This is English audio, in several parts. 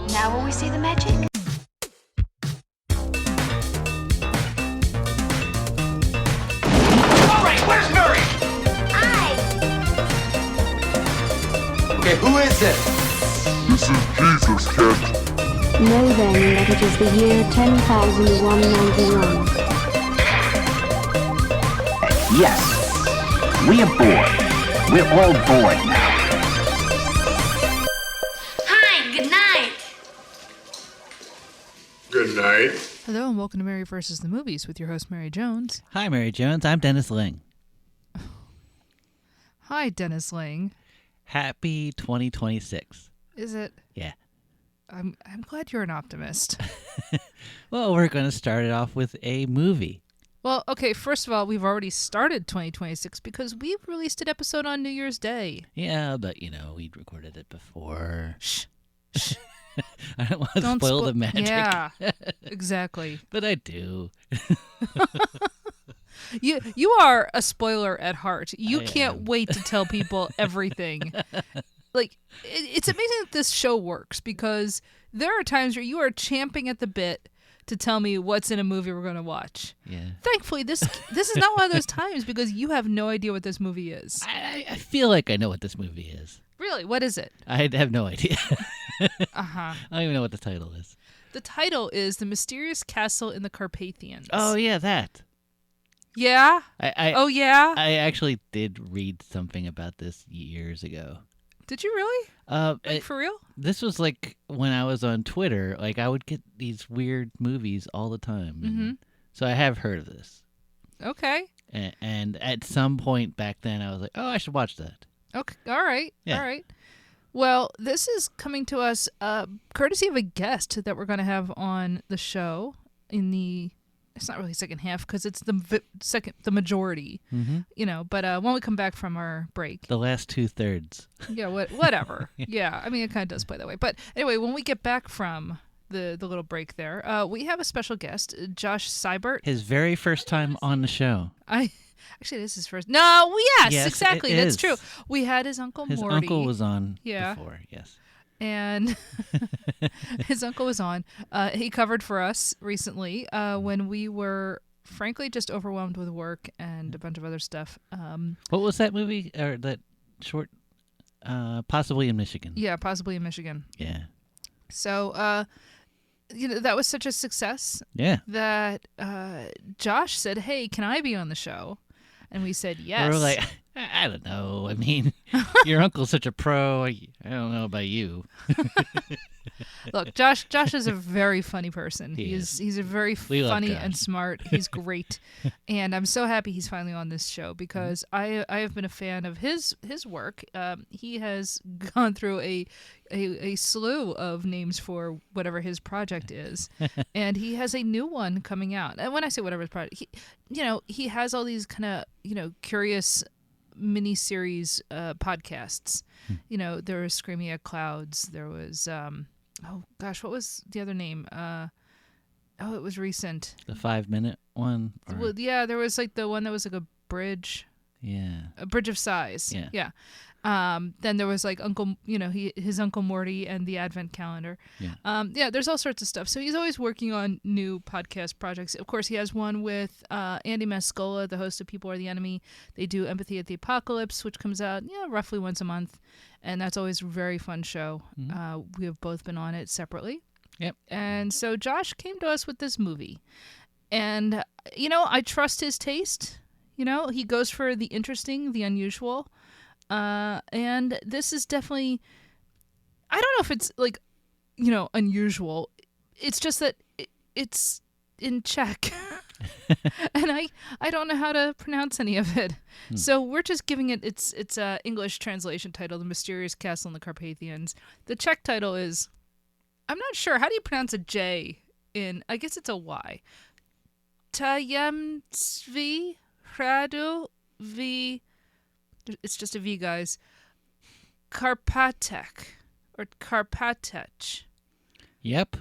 Now will we see the magic? All right, where's Murray? Okay, who is it? This is Jesus, Kent. Know then that it is the year 10,191. Yes, we are bored. We're all bored now. Hi, good night. Good night. Hello and welcome to Mary vs. the Movies with your host, Mary Jones. Hi, Mary Jones. I'm Dennis Ling. Hi, Dennis Ling. Happy 2026. Is it? Yeah. I'm glad you're an optimist. Well, we're going to start it off with a movie. Well, okay, first of all, we've already started 2026 because we released an episode on New Year's Day. Yeah, but, we'd recorded it before. Shh. I don't want to spoil the magic. Yeah, exactly. But I do. You are a spoiler at heart. You I can't am. wait to tell people everything. Like, it's amazing that this show works because there are times where you are champing at the bit to tell me what's in a movie we're going to watch. Yeah. Thankfully, this is not one of those times because you have no idea what this movie is. I feel like I know what this movie is. Really? What is it? I have no idea. Uh-huh. I don't even know what the title is. The title is The Mysterious Castle in the Carpathians. Oh, yeah, that. Yeah? Oh, yeah? I actually did read something about this years ago. Did you really? For real? This was like when I was on Twitter. Like I would get these weird movies all the time. Mm-hmm. So I have heard of this. Okay. And at some point back then, I was like, oh, I should watch that. Okay. All right. Yeah. All right. Well, this is coming to us courtesy of a guest that we're going to have on the show in the. It's not really second half because it's the majority, But when we come back from our break, The last 2/3. yeah, whatever. Yeah, I mean it kind of does play that way. But anyway, when we get back from the little break there, we have a special guest, Josh Seybert. His very first time on the show. Actually, this is his first. No, yes, Yes, exactly. it That's is. true. We had his Uncle His Morty. uncle was on Yeah. before, yes. And his uncle was on. He covered for us recently when we were, frankly, just overwhelmed with work and a bunch of other stuff. What was that movie or that short? Possibly in Michigan. Yeah, possibly in Michigan. Yeah. So, that was such a success Yeah. that Josh said, "Hey, can I be on the show?" And we said yes. We're like, I don't know. I mean, your uncle's such a pro. I don't know about you. Look, Josh is a very funny person. He's a very We love funny Josh. and smart. He's great. And I'm so happy he's finally on this show because I have been a fan of his work. He has gone through a slew of names for whatever his project is. And he has a new one coming out. And when I say whatever his project, he has all these kind of, curious mini-series podcasts. There was Screaming at Clouds. There was what was the other name? It was recent. The 5-minute one? Or... Well, yeah, there was like the one that was like a bridge of sighs. Yeah. Then there was like his Uncle Morty and the Advent Calendar. Yeah. There's all sorts of stuff. So he's always working on new podcast projects. Of course, he has one with Andy Mascola, the host of People Are the Enemy. They do Empathy at the Apocalypse, which comes out roughly once a month. And that's always a very fun show. Mm-hmm. We have both been on it separately. Yep. And so Josh came to us with this movie. And, I trust his taste. He goes for the interesting, the unusual. And this is definitely, I don't know if it's like, unusual. It's just that it's in Czech. And I don't know how to pronounce any of it. So we're just giving it its English translation title, The Mysterious Castle in the Carpathians. The Czech title is, I'm not sure. How do you pronounce a J in, I guess it's a Y. Tajemství hradu v, it's just a V, guys. Karpatek or Karpatech. Yep.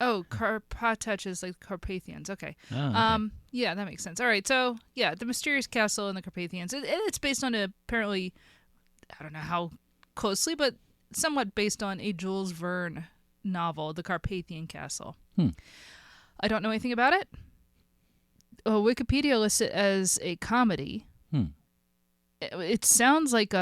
Oh, Carpathians is like Carpathians. Okay. Oh, okay. Yeah, that makes sense. All right. So, yeah, The Mysterious Castle in the Carpathians. It's based on apparently, I don't know how closely, but somewhat based on a Jules Verne novel, The Carpathian Castle. I don't know anything about it. Wikipedia lists it as a comedy. It sounds like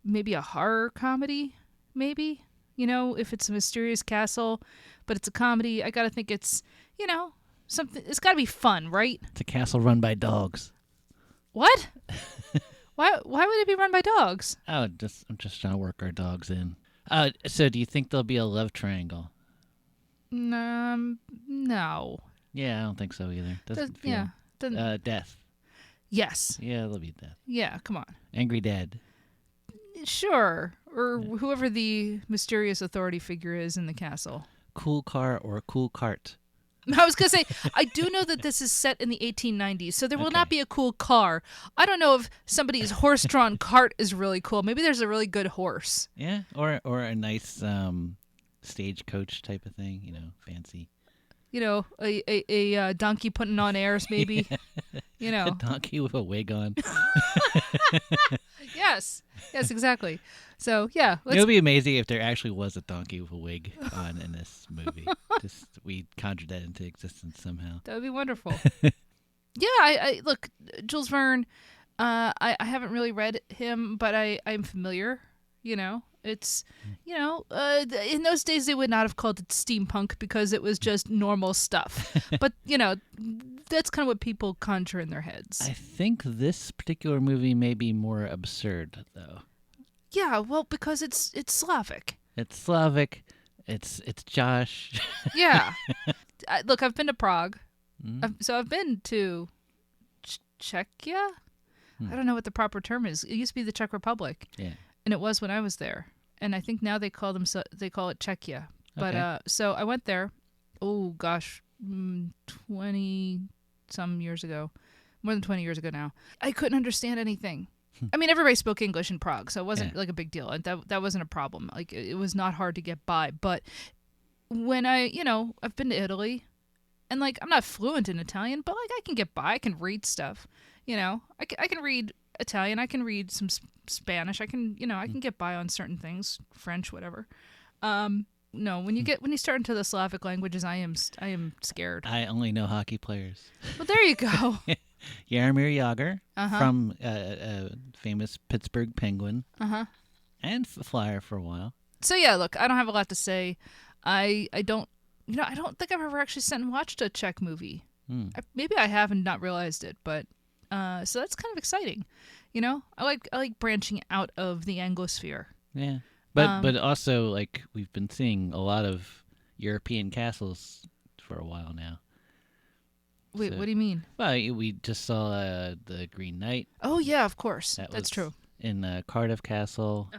maybe a horror comedy, maybe. If it's a mysterious castle, but it's a comedy, I gotta think it's, something. It's gotta be fun, right? It's a castle run by dogs. What? Why would it be run by dogs? Oh, I'm just trying to work our dogs in. So do you think there'll be a love triangle? No. Yeah, I don't think so either. Doesn't feel. Yeah. Doesn't. Death. Yes. Yeah, there'll be death. Yeah. Come on. Angry dad. Sure. Or whoever the mysterious authority figure is in the castle. Cool car or a cool cart. I was going to say, I do know that this is set in the 1890s, so there will not be a cool car. I don't know if somebody's horse-drawn cart is really cool. Maybe there's a really good horse. Yeah, or a nice stagecoach type of thing, fancy. A donkey putting on airs, maybe. A donkey with a wig on. Yes, exactly. So, yeah. It would be amazing if there actually was a donkey with a wig on in this movie. Just we conjured that into existence somehow. That would be wonderful. Yeah, I look, Jules Verne, I haven't really read him, but I'm familiar, It's, in those days they would not have called it steampunk because it was just normal stuff. But, that's kind of what people conjure in their heads. I think this particular movie may be more absurd, though. Yeah, well, because it's Slavic. It's Slavic. It's Josh. Yeah. Look, I've been to Prague. So I've been to Czechia. I don't know what the proper term is. It used to be the Czech Republic. Yeah. And it was when I was there. And I think now they call it Czechia. But so I went there. Oh gosh, 20-some years ago, more than 20 years ago now. I couldn't understand anything. I mean, everybody spoke English in Prague, so it wasn't like a big deal. And that wasn't a problem. Like it was not hard to get by. But when I've been to Italy, and like I'm not fluent in Italian, but like I can get by. I can read stuff. I can read Italian. I can read some Spanish. I can get by on certain things, French, whatever. No, when you start into the Slavic languages, I am scared. I only know hockey players. Well, there you go. Jaromir Jagr from famous Pittsburgh Penguin, and Flyer for a while. So yeah, look, I don't have a lot to say. I don't think I've ever actually sat and watched a Czech movie. Maybe I have and not realized it, but so that's kind of exciting. I like branching out of the Anglosphere. Yeah. But also, like, we've been seeing a lot of European castles for a while now. Wait, what do you mean? Well, we just saw the Green Knight. Oh, yeah, of course. That's true. In Cardiff Castle.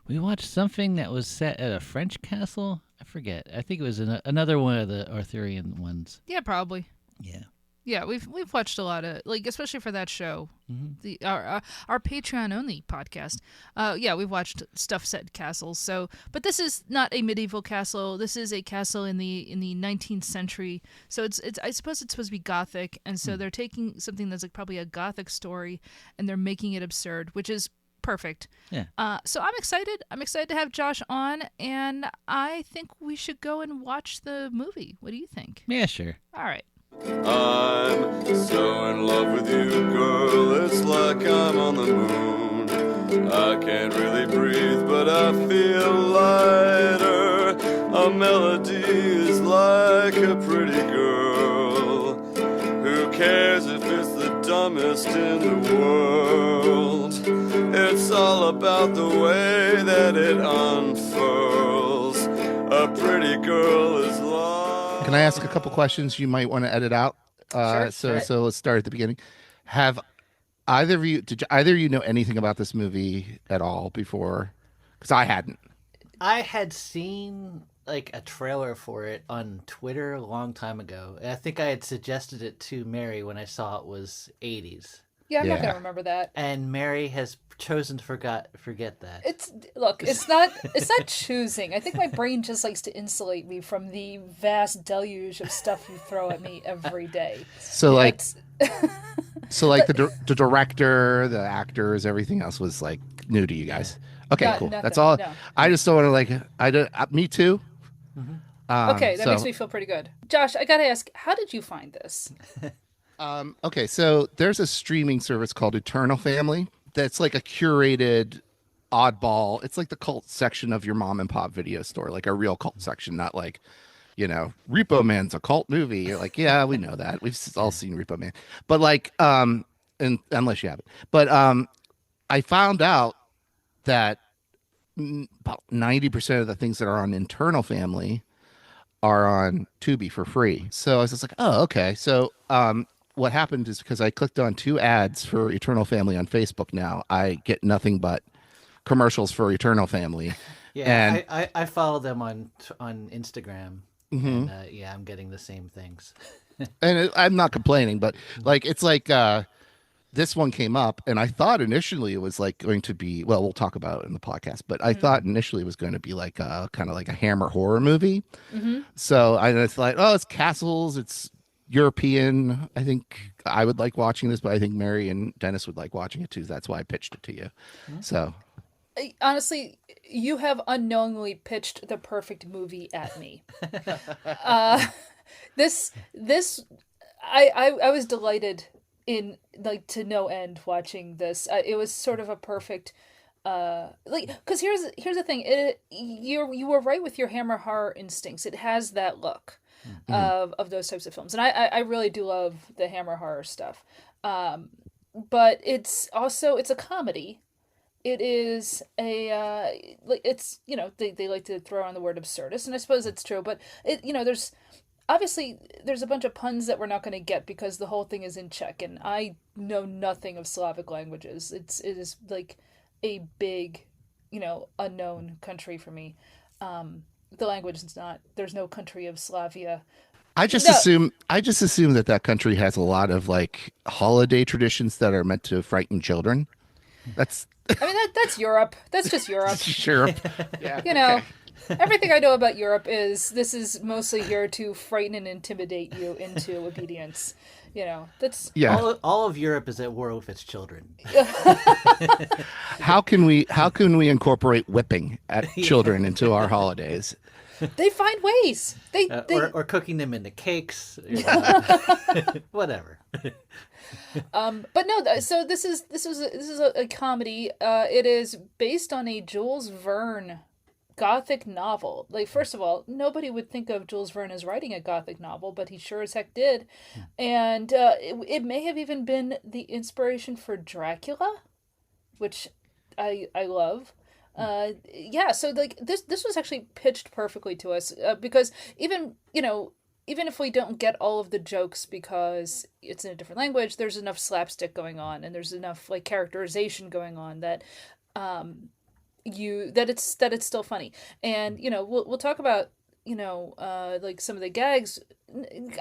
We watched something that was set at a French castle. I forget. I think it was another one of the Arthurian ones. Yeah, probably. Yeah. Yeah, we've watched a lot of, like, especially for that show, our Patreon only podcast. Yeah, we've watched stuff set in castles. So, but this is not a medieval castle. This is a castle in the 19th century. So it's I suppose it's supposed to be gothic, and so they're taking something that's like probably a gothic story, and they're making it absurd, which is perfect. Yeah. So I'm excited. I'm excited to have Josh on, and I think we should go and watch the movie. What do you think? Yeah, sure. All right. I'm so in love with you, girl, it's like I'm on the moon. I can't really breathe, but I feel lighter. A melody is like a pretty girl. Who cares if it's the dumbest in the world? It's all about the way that it unfurls. A pretty girl is like... Can I ask a couple questions you might want to edit out? Sure. So let's start at the beginning. Did either of you know anything about this movie at all before? Because I hadn't. I had seen like a trailer for it on Twitter a long time ago. And I think I had suggested it to Mary when I saw it was 80s. Yeah, I'm not going to remember that. And Mary has chosen to forget that. It's not choosing. I think my brain just likes to insulate me from the vast deluge of stuff you throw at me every day. So like the director, the actors, everything else was like new to you guys. Okay, Not- cool. nothing, That's all. no. I just don't want to me too. Okay, that makes me feel pretty good. Josh, I gotta ask, how did you find this? Okay, so there's a streaming service called Eternal Family that's like a curated oddball. It's like the cult section of your mom and pop video store, like a real cult section, not like, Repo Man's a cult movie. You're like, yeah, we know that. We've all seen Repo Man. But like, and unless you haven't. But I found out that about 90% of the things that are on Internal Family are on Tubi for free. So I was just like, oh, okay. So what happened is because I clicked on 2 ads for Eternal Family on Facebook now, I get nothing but commercials for Eternal Family. Yeah, and I follow them on Instagram. Mhm. And, yeah, I'm getting the same things. and I'm not complaining, but like it's like this one came up, and I thought initially it was like going to be, well, we'll talk about it in the podcast, but I thought initially it was going to be like a kind of like a Hammer horror movie. So I thought, oh, it's castles, it's European. I think I would like watching this, but I think Mary and Dennis would like watching it too. That's why I pitched it to you. So Honestly, you have unknowingly pitched the perfect movie at me. This I was delighted in like to no end watching this. It was sort of a perfect because here's the thing. You were right with your Hammer horror instincts. It has that look of those types of films, and I really do love the Hammer horror stuff. But it's a comedy. It is a it's they like to throw on the word absurdist, and I suppose it's true, but there's a bunch of puns that we're not going to get because the whole thing is in Czech, and I know nothing of Slavic languages. It is like a big unknown country for me. The language is not. There's no country of Slavia. I just assume that country has a lot of like holiday traditions that are meant to frighten children. That's that's Europe. That's just Europe. Sure. Yeah. Okay. Everything I know about Europe is this is mostly here to frighten and intimidate you into obedience. That's All of Europe is at war with its children. How can we incorporate whipping at children into our holidays? They find ways. They or cooking them into cakes. Whatever. But no. So this is a comedy. It is based on a Jules Verne Gothic novel. Like, first of all, nobody would think of Jules Verne as writing a Gothic novel, but he sure as heck did. And it may have even been the inspiration for Dracula, which I love. So like this was actually pitched perfectly to us because even if we don't get all of the jokes because it's in a different language, there's enough slapstick going on and there's enough like characterization going on that it's still funny. And we'll talk about like some of the gags.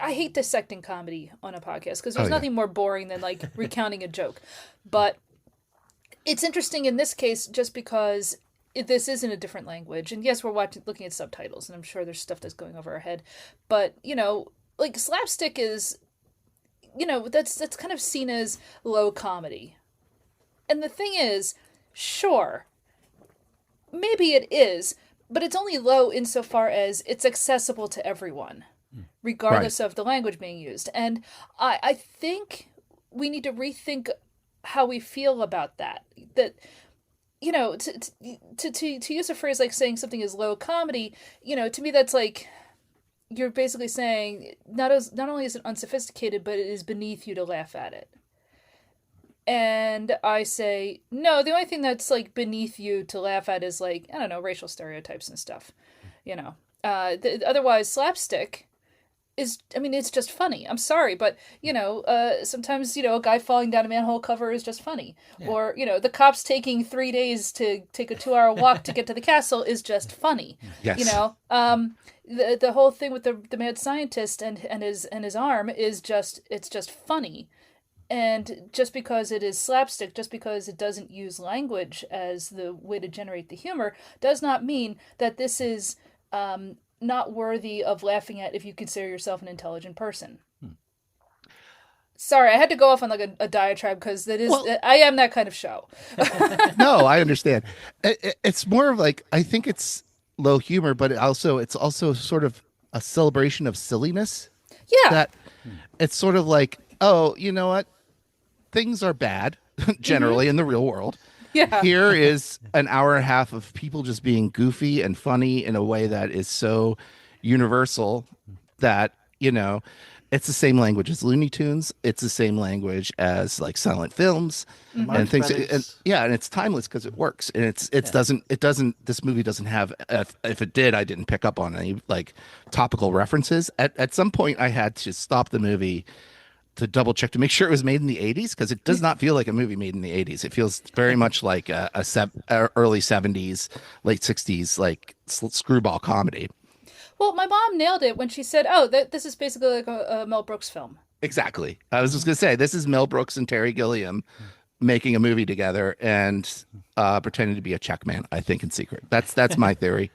I hate dissecting comedy on a podcast because there's nothing more boring than like recounting a joke, but it's interesting in this case just because this is in a different language, and yes, we're looking at subtitles, and I'm sure there's stuff that's going over our head, but like slapstick is that's kind of seen as low comedy. And the thing is, sure, maybe it is, but it's only low insofar as it's accessible to everyone, regardless of the language being used. And I think we need to rethink how we feel about that. That to use a phrase like saying something is low comedy, to me that's like you're basically saying not only is it unsophisticated, but it is beneath you to laugh at it. And I say, no, the only thing that's like beneath you to laugh at is like, I don't know, racial stereotypes and stuff, otherwise slapstick is, it's just funny. I'm sorry, but sometimes a guy falling down a manhole cover is just funny, or the cops taking 3 days to take a 2-hour walk to get to the castle is just funny. Yes. The whole thing with the mad scientist and his arm is just funny. And just because it is slapstick, just because it doesn't use language as the way to generate the humor, does not mean that this is not worthy of laughing at if you consider yourself an intelligent person. Sorry, I had to go off on like a diatribe because I am that kind of show. No, I understand. It's more of like, I think it's low humor, but it's also sort of a celebration of silliness. Yeah. That it's sort of like, oh, you know what? Things are bad generally in the real world. Yeah. Here is an hour and a half of people just being goofy and funny in a way that is so universal that, it's the same language as Looney Tunes. It's the same language as like silent films and things. And it's timeless because it works. And this movie doesn't have, if it did, I didn't pick up on any like topical references. At some point I had to stop the movie to double check to make sure it was made in the 80s, because it does not feel like a movie made in the 80s. It feels very much like a early 70s, late 60s, like screwball comedy. Well, my mom nailed it when she said, "Oh, this is basically like a Mel Brooks film." Exactly. I was just gonna say, this is Mel Brooks and Terry Gilliam making a movie together and pretending to be a Czech man, I think, in secret. That's my theory.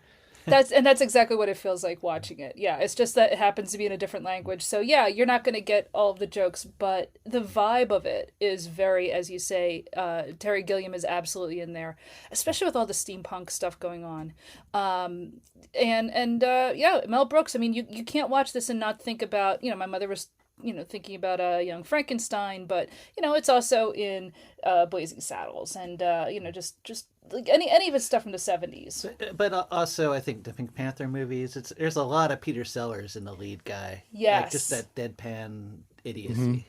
That's exactly what it feels like watching it. Yeah, it's just that it happens to be in a different language. So yeah, you're not going to get all of the jokes, but the vibe of it is very, as you say, Terry Gilliam is absolutely in there, especially with all the steampunk stuff going on. Yeah, Mel Brooks. I mean, you can't watch this and not think about, my mother was, thinking about Young Frankenstein, but it's also in Blazing Saddles and just like any of his stuff from the 70s. But also, I think the Pink Panther movies. There's a lot of Peter Sellers in the lead guy. Yes, like just that deadpan idiocy.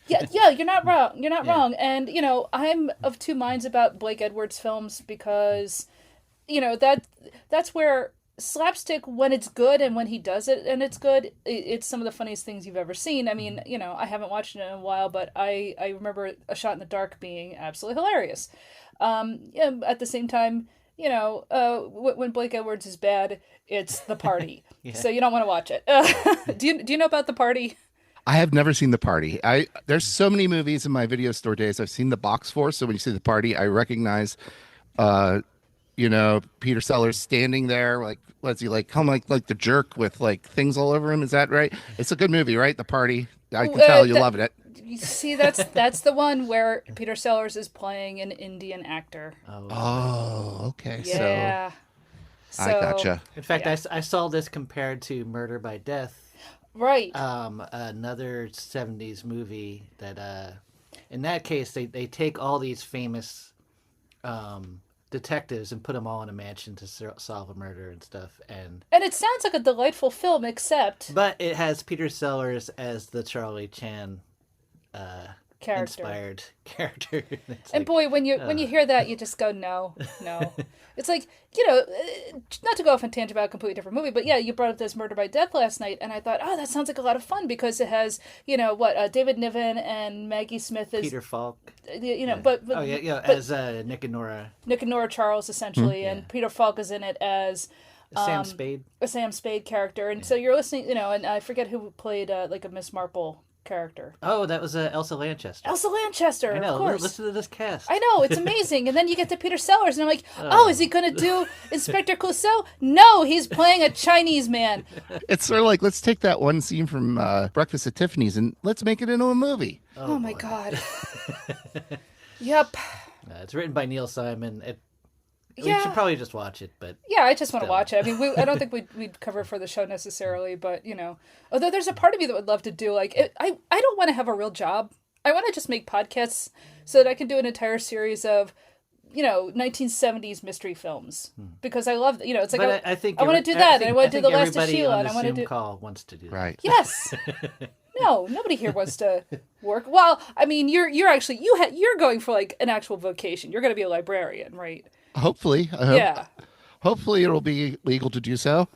Yeah, you're not wrong. You're not wrong. And I'm of two minds about Blake Edwards films because that's where slapstick, when it's good and when he does it and it's good, it's some of the funniest things you've ever seen. I mean, I haven't watched it in a while, but I remember A Shot in the Dark being absolutely hilarious. At the same time, when Blake Edwards is bad, it's The Party. So you don't want to watch it. Do you know about The Party? I have never seen The Party. There's so many movies in my video store days I've seen the box for, so when you see The Party, I recognize Peter Sellers standing there, like, what's he like? Come like the jerk with like things all over him. Is that right? It's a good movie, right? The Party. I can tell you loved it. You see, that's the one where Peter Sellers is playing an Indian actor. Oh, okay. Yeah. So I gotcha. In fact, I saw this compared to Murder by Death. Right. Another 70s movie that, in that case, they take all these famous detectives and put them all in a mansion to solve a murder and stuff. And it sounds like a delightful film, but it has Peter Sellers as the Charlie Chan inspired character. And boy, when you hear that, you just go, no. It's like, not to go off on tangent about a completely different movie, but yeah, you brought up this Murder by Death last night, and I thought, that sounds like a lot of fun because it has, David Niven and Maggie Smith as Peter Falk. As Nick and Nora. Nick and Nora Charles, essentially, and Peter Falk is in it as Sam Spade. A Sam Spade character, and so you're listening, and I forget who played like a Miss Marple character. Oh, that was Elsa Lanchester. Elsa Lanchester, I know. of course. Listen to this cast. I know, it's amazing. And then you get to Peter Sellers, and I'm like, is he going to do Inspector Clouseau? No, he's playing a Chinese man. It's sort of like, let's take that one scene from Breakfast at Tiffany's and let's make it into a movie. Oh my God. Yep. It's written by Neil Simon. We should probably just watch it, but yeah, I just want to watch it. I mean, I don't think we'd cover it for the show necessarily, but although there's a part of me that would love to do I don't want to have a real job. I want to just make podcasts so that I can do an entire series of 1970s mystery films because I love it's like I want to do that, and I want to do The Last of Sheila, and I want to do call wants to do that. Right. Yes. No, nobody here wants to work. Well, I mean, you're actually you're going for like an actual vocation. You're going to be a librarian, right? Hopefully. Yeah. Hopefully it'll be legal to do so.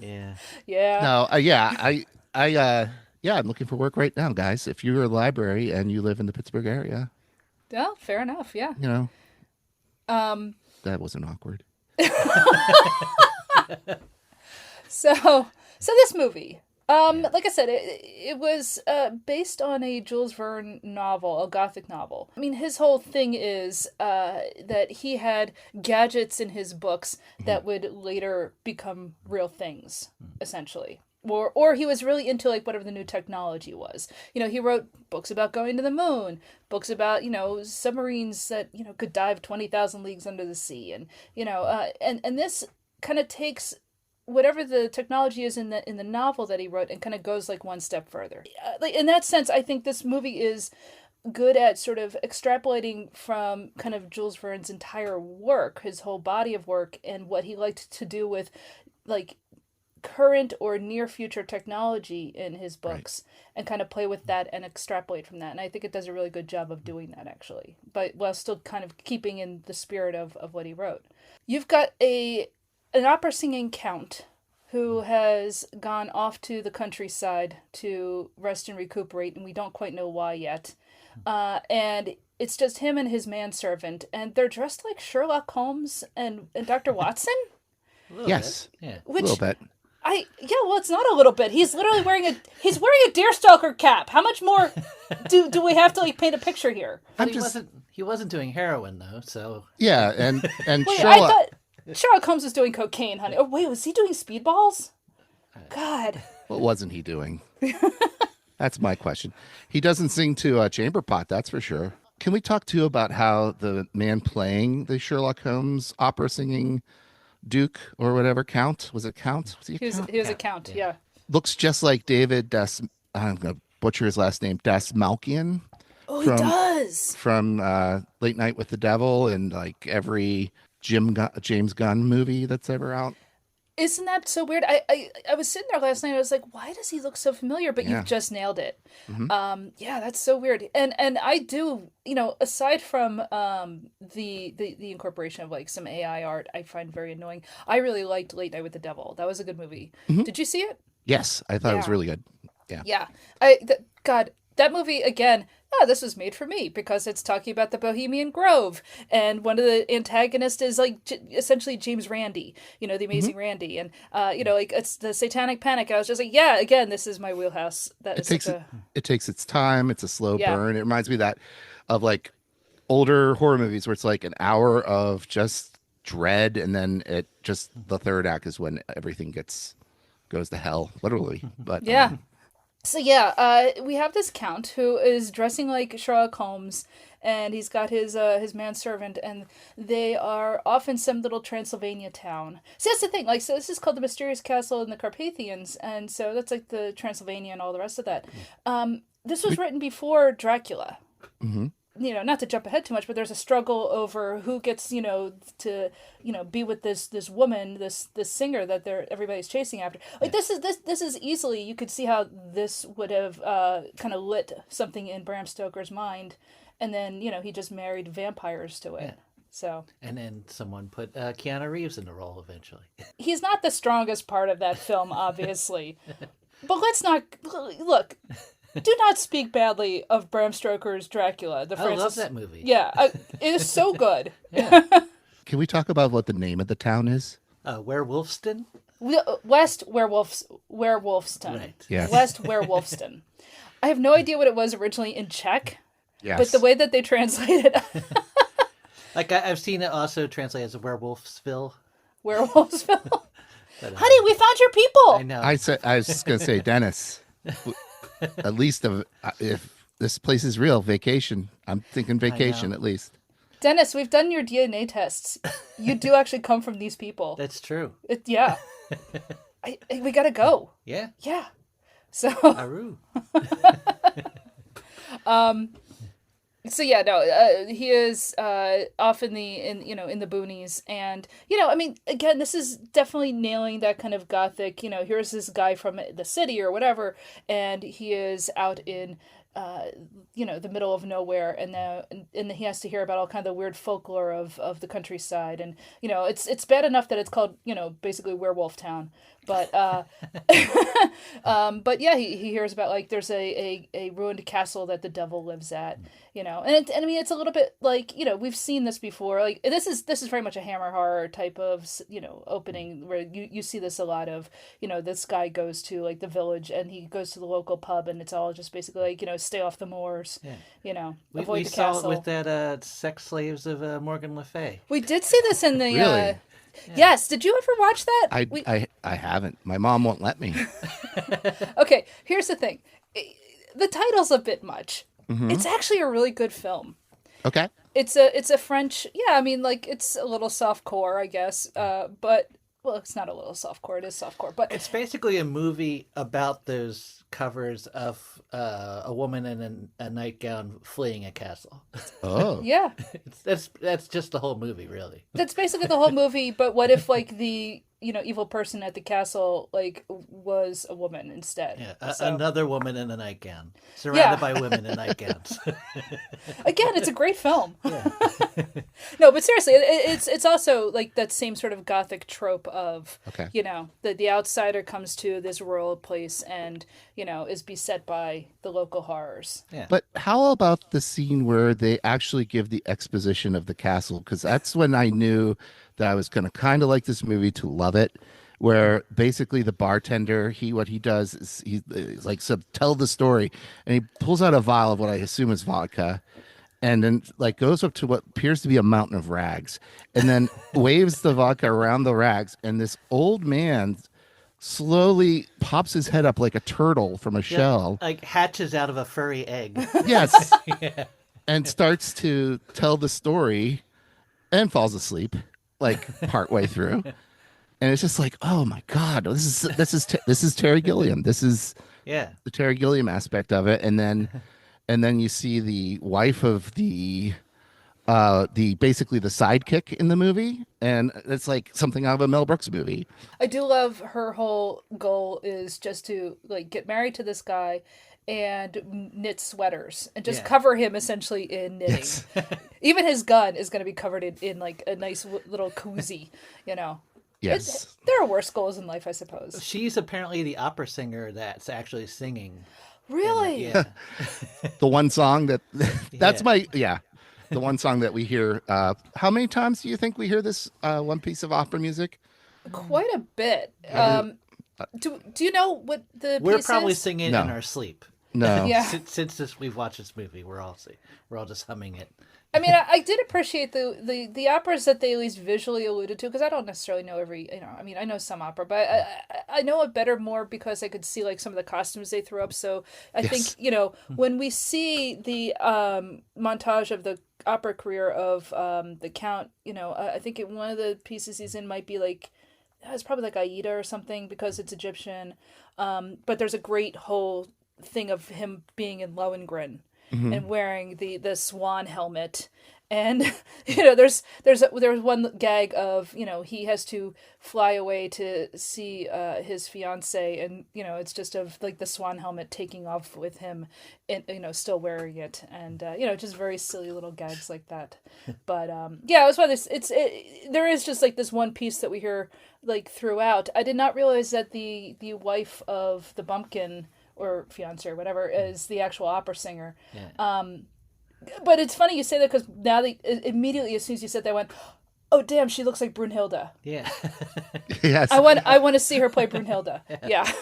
Yeah. Yeah. No, I'm looking for work right now, guys. If you're a library and you live in the Pittsburgh area. Yeah, fair enough, yeah. That wasn't awkward. So this movie, like I said, it was based on a Jules Verne novel, a gothic novel. I mean, his whole thing is that he had gadgets in his books that would later become real things, essentially. or he was really into like whatever the new technology was. He wrote books about going to the moon, books about submarines that could dive 20,000 leagues under the sea, and and this kind of takes whatever the technology is in the novel that he wrote and kind of goes like one step further. Like in that sense, I think this movie is good at sort of extrapolating from kind of Jules Verne's entire work, his whole body of work, and what he liked to do with like current or near future technology in his books, and kind of play with that and extrapolate from that. And I think it does a really good job of doing that, actually, but while still kind of keeping in the spirit of what he wrote. You've got an opera singing count who has gone off to the countryside to rest and recuperate, and we don't quite know why yet. And it's just him and his manservant, and they're dressed like Sherlock Holmes and Dr. Watson. Yes, Yeah. Which, a little bit. Well, it's not a little bit. He's literally wearing a deerstalker cap. How much more do we have to like paint a picture here? But he wasn't doing heroin though, so Yeah, and Wait, Sherlock. I thought Sherlock Holmes was doing cocaine, honey. Oh wait, was he doing speedballs? God. What wasn't he doing? That's my question. He doesn't sing to chamber pot, that's for sure. Can we talk too about how the man playing the Sherlock Holmes opera singing Duke or whatever, Count? Was it Count? Was he a Count? He was a count, yeah. Looks just like David I'm going to butcher his last name, Malkian. Oh, he does. From Late Night with the Devil and like every James Gunn movie that's ever out. Isn't that so weird? I was sitting there last night. I was like, why does he look so familiar? But you've just nailed it. Mm-hmm. Yeah, that's so weird. And I do, aside from the incorporation of like some AI art, I find very annoying. I really liked Late Night with the Devil. That was a good movie. Mm-hmm. Did you see it? Yes, I thought it was really good. Yeah. Yeah. God, that movie again. This was made for me because it's talking about the Bohemian Grove, and one of the antagonists is like essentially James Randi, the amazing Randy, and like it's the Satanic Panic. And I was just like, yeah, again, this is my wheelhouse. It takes its time. It's a slow burn. It reminds me of like older horror movies where it's like an hour of just dread, and then the third act is when everything goes to hell, literally. But yeah. So we have this count who is dressing like Sherlock Holmes, and he's got his manservant, and they are off in some little Transylvania town. See, that's the thing. Like, so this is called the Mysterious Castle in the Carpathians, and so that's like the Transylvania and all the rest of that. This was written before Dracula. Mm-hmm. Not to jump ahead too much, but there's a struggle over who gets, to, be with this woman, this singer that everybody's chasing after. Like this is easily, you could see how this would have kind of lit something in Bram Stoker's mind, and then he just married vampires to it. Yeah. So. And then someone put Keanu Reeves in the role eventually. He's not the strongest part of that film, obviously, but let's not look. Do not speak badly of Bram Stoker's Dracula. I love that movie. Yeah, it is so good. Can we talk about what the name of the town is? Werewolfston? West Werewolfston. Right. Yes. West Werewolfston. I have no idea what it was originally in Czech. Yes. But the way that they translated like I've seen it also translated as Werewolfsville. Werewolfsville. Honey, we found your people. I know. I was just going to say, Dennis, at least if this place is real, vacation. I'm thinking vacation at least. Dennis, we've done your DNA tests. You do actually come from these people. That's true. Yeah. We got to go. Yeah. Yeah. So. Aru. So yeah, no, he is off in the boonies, and I mean, again, this is definitely nailing that kind of gothic. Here's this guy from the city or whatever, and he is out in the middle of nowhere, and he has to hear about all kind of the weird folklore of the countryside, and it's bad enough that it's called basically Werewolf Town, but but yeah, he hears about like there's a ruined castle that the devil lives at, and I mean it's a little bit like we've seen this before, like this is very much a Hammer horror type of opening where you see this a lot of this guy goes to like the village and he goes to the local pub and it's all just basically like stay off the moors, avoid the castle. We saw it with that Sex Slaves of Morgan Le Fay. We did see this in the really? Yes. Did you ever watch that? I haven't. My mom won't let me. Okay, here's the thing. The title's a bit much. Mm-hmm. It's actually a really good film. Okay. It's a French, yeah, I mean, like, it's a little softcore, I guess, but, well, it's not a little softcore, it is softcore, but... It's basically a movie about those covers of a woman in a nightgown fleeing a castle. Oh. Yeah. That's just the whole movie, really. That's basically the whole movie, but what if, like, the, evil person at the castle, like, was a woman instead? Yeah, So- another woman in a nightgown, surrounded Yeah. by women in nightgowns. Again, it's a great film. No, but seriously, it's also like that same sort of gothic trope of, Okay. the outsider comes to this rural place and, is beset by the local horrors. Yeah. But how about the scene where they actually give the exposition of the castle? Because that's when I knew that I was going to kind of like this movie to love it. Where basically the bartender, what he does is he's like, so tell the story, and he pulls out a vial of what I assume is vodka, and then like goes up to what appears to be a mountain of rags, and then waves the vodka around the rags, and this old man slowly pops his head up like a turtle from a shell. Like hatches out of a furry egg. Yes. And starts to tell the story and falls asleep like partway through. And it's just like, oh my God, this is Terry Gilliam. This is Yeah. the Terry Gilliam aspect of it. And then you see the wife of the basically the sidekick in the movie, and it's like something out of a Mel Brooks movie. I do love her whole goal is just to like get married to this guy and knit sweaters and just cover him essentially in knitting. Yes. Even his gun is going to be covered in like a nice little koozie, Yes. There are worse goals in life, I suppose. She's apparently the opera singer that's actually singing. Really? Yeah. The one song the one song that we hear. How many times do you think we hear this one piece of opera music? Quite a bit. Do you know what the We're piece probably is? singing No. in our sleep. No. Yeah. Since we watched this movie, we're all just humming it. I mean, I did appreciate the operas that they at least visually alluded to, because I don't necessarily know I know some opera, but I know it better more because I could see like some of the costumes they threw up. So I think, when we see the montage of the opera career of the Count, I think one of the pieces he's in might be like, it's probably like Aida or something because it's Egyptian. But there's a great whole thing of him being in Lohengrin. Mm-hmm. And wearing the swan helmet, and there's one gag of he has to fly away to see his fiance, and it's just of like the swan helmet taking off with him, and still wearing it, and just very silly little gags like that. But it was one of this. There is just like this one piece that we hear like throughout. I did not realize that the wife of the bumpkin, or fiance or whatever, is the actual opera singer. Yeah. But it's funny you say that, because now immediately as soon as you said that, I went, oh damn, she looks like Brunhilde. Yeah. Yes. I want to see her play Brunhilde. Yeah.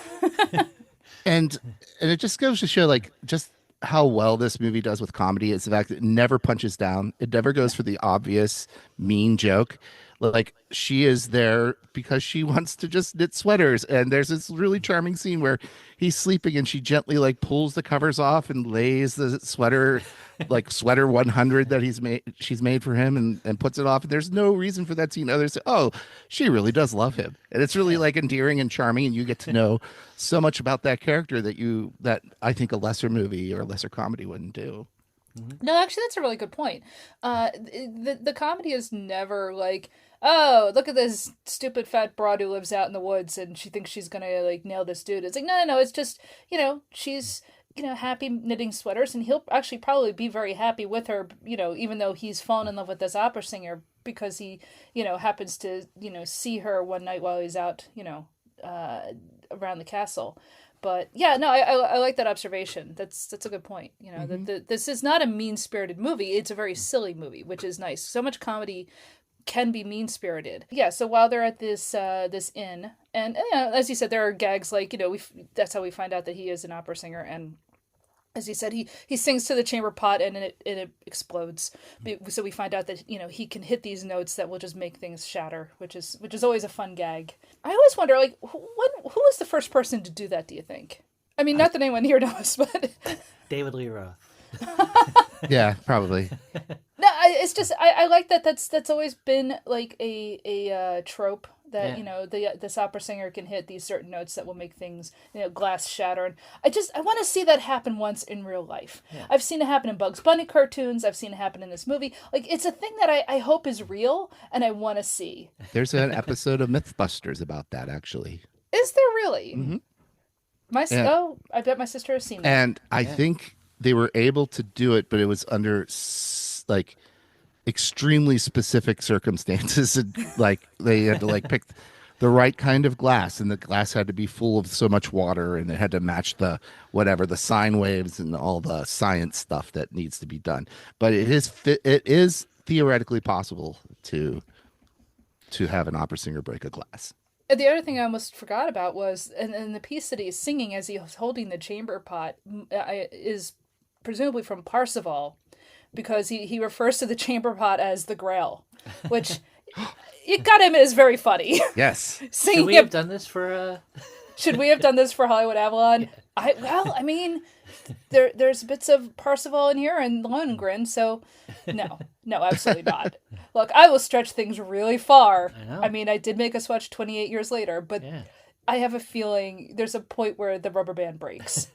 And it just goes to show like just how well this movie does with comedy is the fact that it never punches down. It never goes for the obvious mean joke. Like, she is there because she wants to just knit sweaters, and there's this really charming scene where he's sleeping and she gently like pulls the covers off and lays the sweater, like sweater 100 that she's made for him, and puts it off, and there's no reason for that scene other than, oh, she really does love him, and it's really like endearing and charming, and you get to know so much about that character that I think a lesser movie or a lesser comedy wouldn't do. No, actually, that's a really good point. The comedy is never like, oh, look at this stupid fat broad who lives out in the woods and she thinks she's gonna like nail this dude. It's like, no, it's just, she's, happy knitting sweaters, and he'll actually probably be very happy with her, even though he's fallen in love with this opera singer because he, happens to, see her one night while he's out, around the castle. But yeah, no, I like that observation. That's a good point. This is not a mean-spirited movie. It's a very silly movie, which is nice. So much comedy can be mean-spirited. Yeah, so while they're at this inn, and as you said, there are gags like, that's how we find out that he is an opera singer, and as he said, he sings to the chamber pot and it explodes. So we find out that, he can hit these notes that will just make things shatter, which is always a fun gag. I always wonder, like, who was the first person to do that, do you think? I mean, not that anyone here knows, but... David Lee Roth. Yeah, probably. No, it's just, I like that that's always been, like, a trope. That, this opera singer can hit these certain notes that will make things, glass shatter. And I want to see that happen once in real life. Yeah. I've seen it happen in Bugs Bunny cartoons. I've seen it happen in this movie. Like, it's a thing that I hope is real and I want to see. There's an episode of Mythbusters about that, actually. Is there really? Mm-hmm. I bet my sister has seen that. And I think they were able to do it, but it was under, like, extremely specific circumstances, and like they had to like pick the right kind of glass, and the glass had to be full of so much water, and it had to match the sine waves and all the science stuff that needs to be done. But it is theoretically possible to have an opera singer break a glass. And the other thing I almost forgot about was, and the piece that he's singing as he's holding the chamber pot is presumably from Parsifal, because he refers to the chamber pot as the Grail, which it got him is very funny. Yes. Should we have done this for Should we have done this for Hollywood Avalon? I mean, there's bits of Parsifal in here and Lohengrin, so no, absolutely not. Look, I will stretch things really far. I mean, I did make us watch 28 Years Later, but I have a feeling there's a point where the rubber band breaks.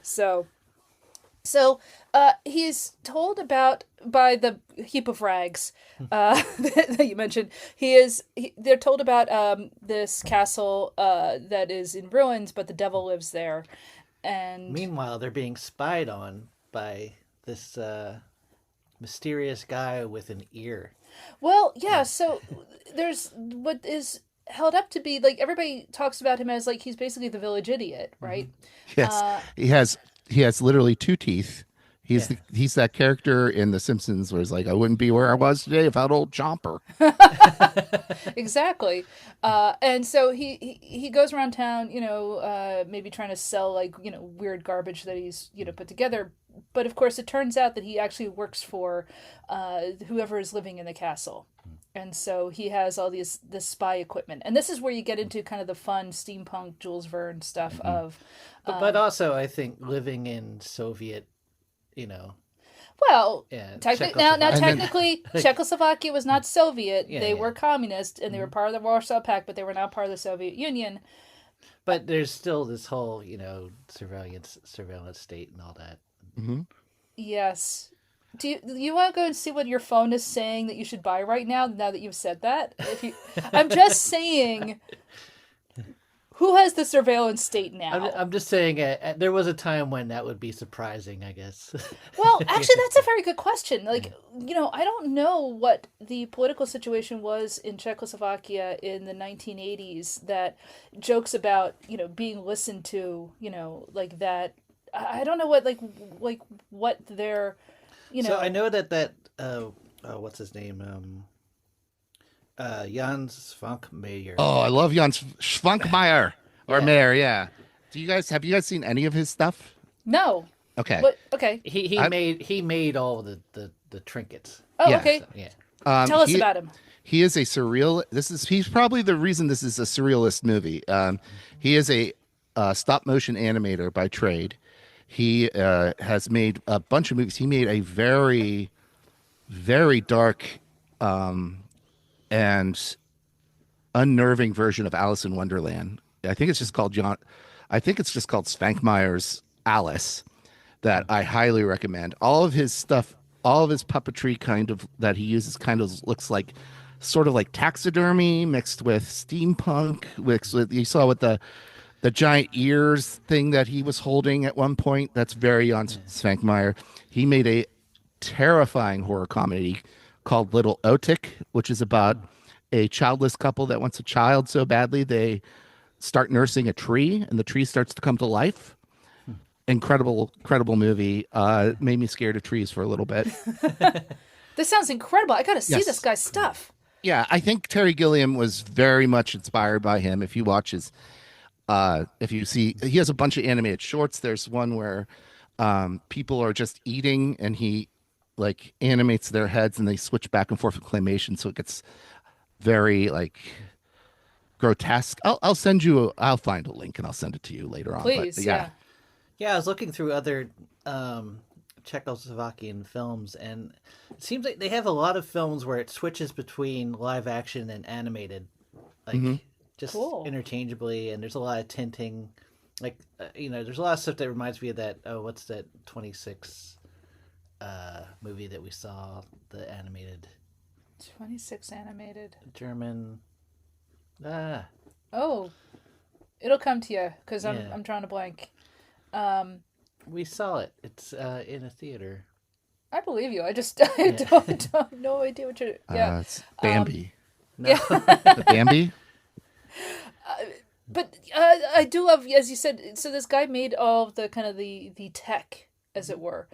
So he's told about by the heap of rags that you mentioned. They're told about this castle that is in ruins, but the devil lives there. And meanwhile, they're being spied on by this mysterious guy with an ear. Well, yeah. So there's what is held up to be like, everybody talks about him as like he's basically the village idiot, right? Yes, he has literally 2 teeth. He's that character in The Simpsons where it's like, I wouldn't be where I was today without old Chomper. Exactly. And so he goes around town, maybe trying to sell like, weird garbage that he's, put together. But of course, it turns out that he actually works for whoever is living in the castle. And so he has all this spy equipment. And this is where you get into kind of the fun steampunk Jules Verne stuff of... But also, I think living in Soviet, Well, yeah, technically, Czechoslovakia was not Soviet. They were communist, and they were part of the Warsaw Pact, but they were not part of the Soviet Union. But there's still this whole, surveillance state and all that. Mm-hmm. Yes. Do you want to go and see what your phone is saying that you should buy right now that you've said that? I'm just saying, who has the surveillance state now? I'm just saying there was a time when that would be surprising, I guess. Well, actually, that's a very good question. Like, I don't know what the political situation was in Czechoslovakia in the 1980s that jokes about, being listened to, like that. I don't know what, like what their... So I know that what's his name? Jan Svankmajer. Oh, I love Jan Svankmajer or Mayer. Yeah. Have you guys seen any of his stuff? No. Okay. What? Okay. He made all the trinkets. Oh, yeah. Okay. Yeah. Tell us about him. He is a surreal. He's probably the reason this is a surrealist movie. He is a stop motion animator by trade. He has made a bunch of movies. He made a very, very dark and unnerving version of Alice in Wonderland. I think it's just called Svankmajer's Alice, that I highly recommend. All of his stuff, all of his puppetry kind of that he uses kind of looks like sort of like taxidermy mixed with steampunk. You saw with the giant ears thing that he was holding at one point. That's very on Svankmajer. He made a terrifying horror comedy called Little Otik, which is about a childless couple that wants a child so badly they start nursing a tree, and the tree starts to come to life. Incredible movie. Made me scared of trees for a little bit. This sounds incredible. I got to see this guy's stuff. Yeah, I think Terry Gilliam was very much inspired by him. If you watch his If you see, he has a bunch of animated shorts. There's one where people are just eating, and he like animates their heads, and they switch back and forth with claymation, so it gets very like grotesque. I'll find a link and I'll send it to you later on. Please, but, yeah. Yeah, I was looking through other Czechoslovakian films, and it seems like they have a lot of films where it switches between live action and animated, like just interchangeably, and there's a lot of tinting. Like, there's a lot of stuff that reminds me of that, what's that 26 movie that we saw, the animated. 26 animated. German. Oh, it'll come to you, because I'm drawing a blank. We saw it. It's in a theater. I believe you. I just I don't no idea what you're. Yeah, it's Bambi. No. Yeah, Bambi. But I do love, as you said. So this guy made all of the kind of the tech, as it were.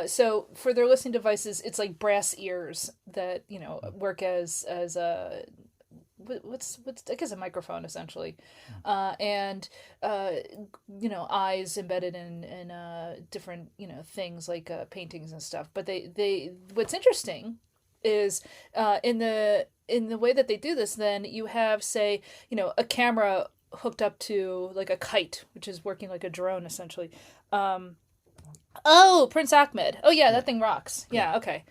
So for their listening devices, it's like brass ears that work as what's I guess a microphone essentially, and eyes embedded in different things like paintings and stuff. But they what's interesting is in the way that they do this, then you have, say, a camera hooked up to like a kite, which is working like a drone essentially. Prince Ahmed. Oh yeah, that thing rocks. Yeah, okay.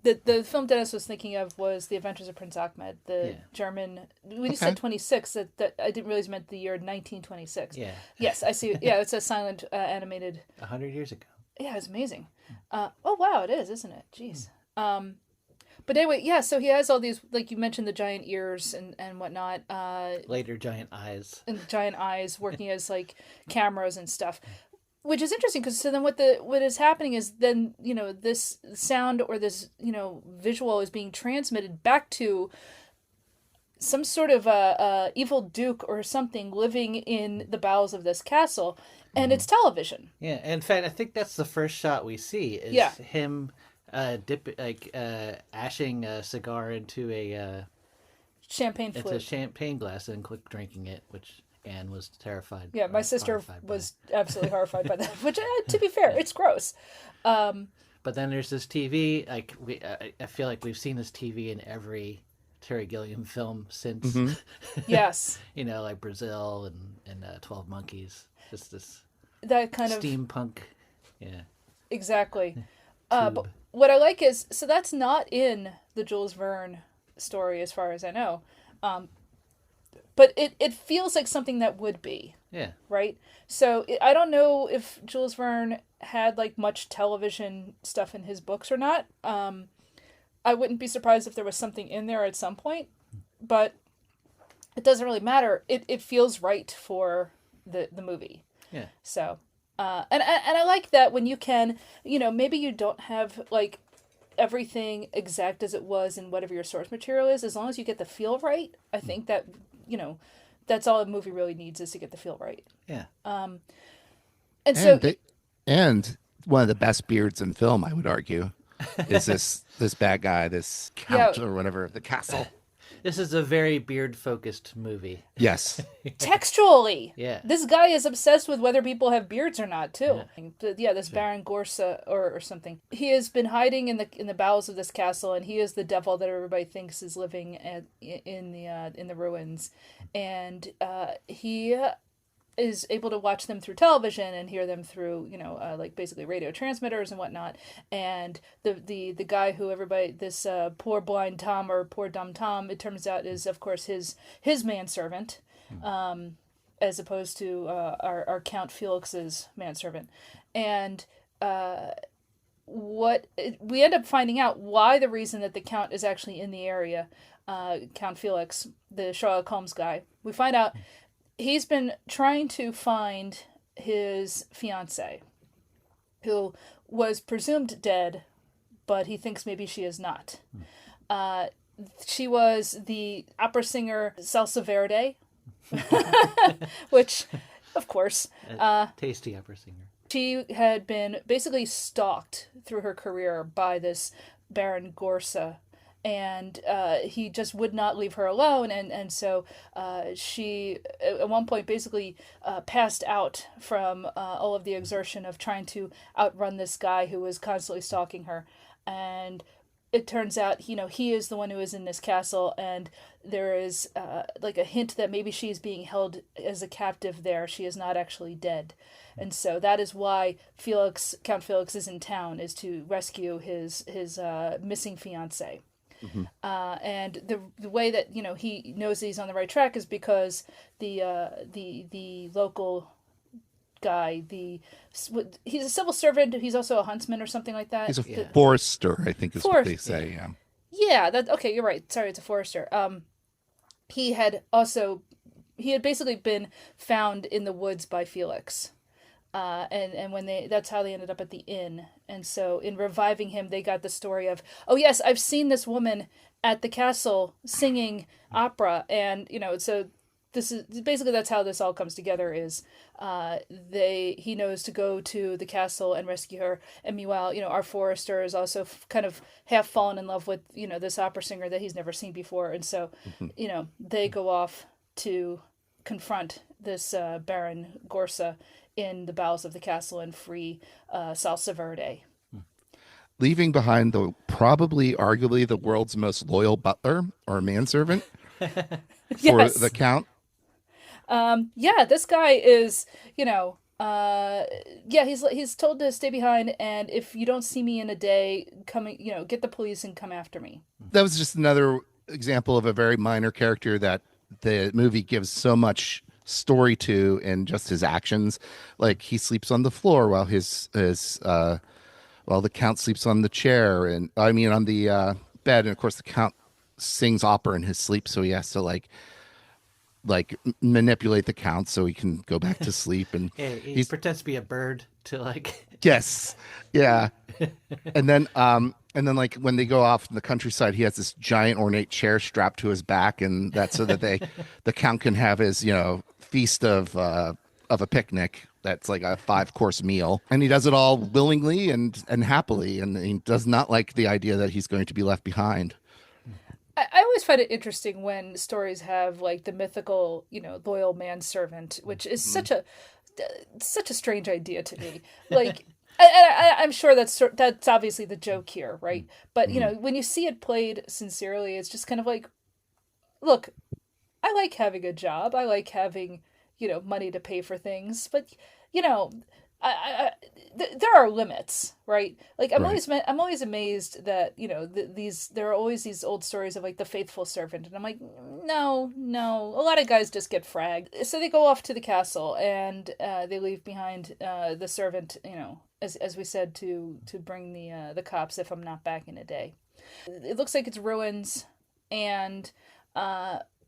The film Dennis was thinking of was The Adventures of Prince Ahmed, the German. When you said 26, that I didn't realize you meant the year 1926. Yeah. Yes, I see. Yeah, it's a silent animated. 100 years ago. Yeah, it's amazing. Oh wow, it is, isn't it? Jeez. But anyway, yeah. So he has all these, like you mentioned, the giant ears and whatnot. Later, giant eyes. And giant eyes working as like cameras and stuff. Which is interesting, because so then what is happening is then this sound or this visual is being transmitted back to some sort of a evil duke or something living in the bowels of this castle, and it's television. Yeah, in fact, I think that's the first shot we see is him ashing a cigar into a champagne flute. It's a champagne glass and quick drinking it, which Anne was terrified. Yeah, my sister was absolutely horrified by that. Which, to be fair, it's gross. But then there's this TV. Like I feel like we've seen this TV in every Terry Gilliam film since. Yes. Like Brazil and 12 Monkeys. Just this. That kind of steampunk. Yeah. Exactly. But what I like is, so that's not in the Jules Verne story, as far as I know. But it feels like something that would be. Yeah. Right? So I don't know if Jules Verne had like much television stuff in his books or not. I wouldn't be surprised if there was something in there at some point, but it doesn't really matter. It feels right for the movie. Yeah. So, and I like that when you can, maybe you don't have like everything exact as it was in whatever your source material is, as long as you get the feel right. I think that, that's all a movie really needs, is to get the feel right. Yeah. And one of the best beards in film, I would argue, is this bad guy, this count or whatever, the castle. This is a very beard-focused movie. Yes. Textually. Yeah. This guy is obsessed with whether people have beards or not, too. Yeah, this Baron Gorsa or something. He has been hiding in the bowels of this castle, and he is the devil that everybody thinks is living in the ruins. And he is able to watch them through television and hear them through, like basically radio transmitters and whatnot. And the guy who everybody, this poor blind Tom or poor dumb Tom, it turns out is, of course, his manservant, as opposed to our Count Felix's manservant. And we end up finding out why the reason that the Count is actually in the area, Count Felix, the Sherlock Holmes guy, we find out he's been trying to find his fiancée, who was presumed dead, but he thinks maybe she is not. She was the opera singer Salsa Verde, which, of course... tasty opera singer. She had been basically stalked through her career by this Baron Gorsa, and he just would not leave her alone, and so she at one point basically passed out from all of the exertion of trying to outrun this guy who was constantly stalking her. And it turns out, he is the one who is in this castle, and there is like a hint that maybe she is being held as a captive there. She is not actually dead. And so that is why Count Felix is in town, is to rescue his missing fiancée. Mm-hmm. And the way that, he knows that he's on the right track is because the local guy, he's a civil servant, he's also a huntsman or something like that. He's a forester, I think is what they say. Yeah, okay, you're right, sorry, it's a forester. He had basically been found in the woods by Felix, and when that's how they ended up at the inn. And so in reviving him, they got the story of, oh yes, I've seen this woman at the castle singing opera, and so this is basically, that's how this all comes together, is he knows to go to the castle and rescue her, and meanwhile, our forester is also kind of half fallen in love with, this opera singer that he's never seen before, and so, they go off to confront this Baron Gorsa in the bowels of the castle and free Salsa Verde. Leaving behind arguably the world's most loyal butler or manservant for the Count. This guy is, he's told to stay behind, and if you don't see me in a day, get the police and come after me. That was just another example of a very minor character that the movie gives so much story to in just his actions. Like, he sleeps on the floor while while the Count sleeps on the chair, and on the bed, and of course the Count sings opera in his sleep, so he has to like manipulate the Count so he can go back to sleep, and he pretends to be a bird to yes, yeah. and then like when they go off in the countryside, he has this giant ornate chair strapped to his back, and that's so that the Count can have his feast of a picnic. That's like a 5-course meal, and he does it all willingly and happily, and he does not like the idea that he's going to be left behind. I always find it interesting when stories have like the mythical, loyal manservant, which is such a strange idea to me. Like, I'm sure that's obviously the joke here, right? But when you see it played sincerely, it's just kind of like, look, I like having a job, I like having money to pay for things, but there are limits, right? Like, I'm always amazed that there are always these old stories of like the faithful servant, and I'm like, no, a lot of guys just get fragged. So they go off to the castle, and they leave behind the servant, as we said, to bring the cops if I'm not back in a day. It looks like it's ruins, and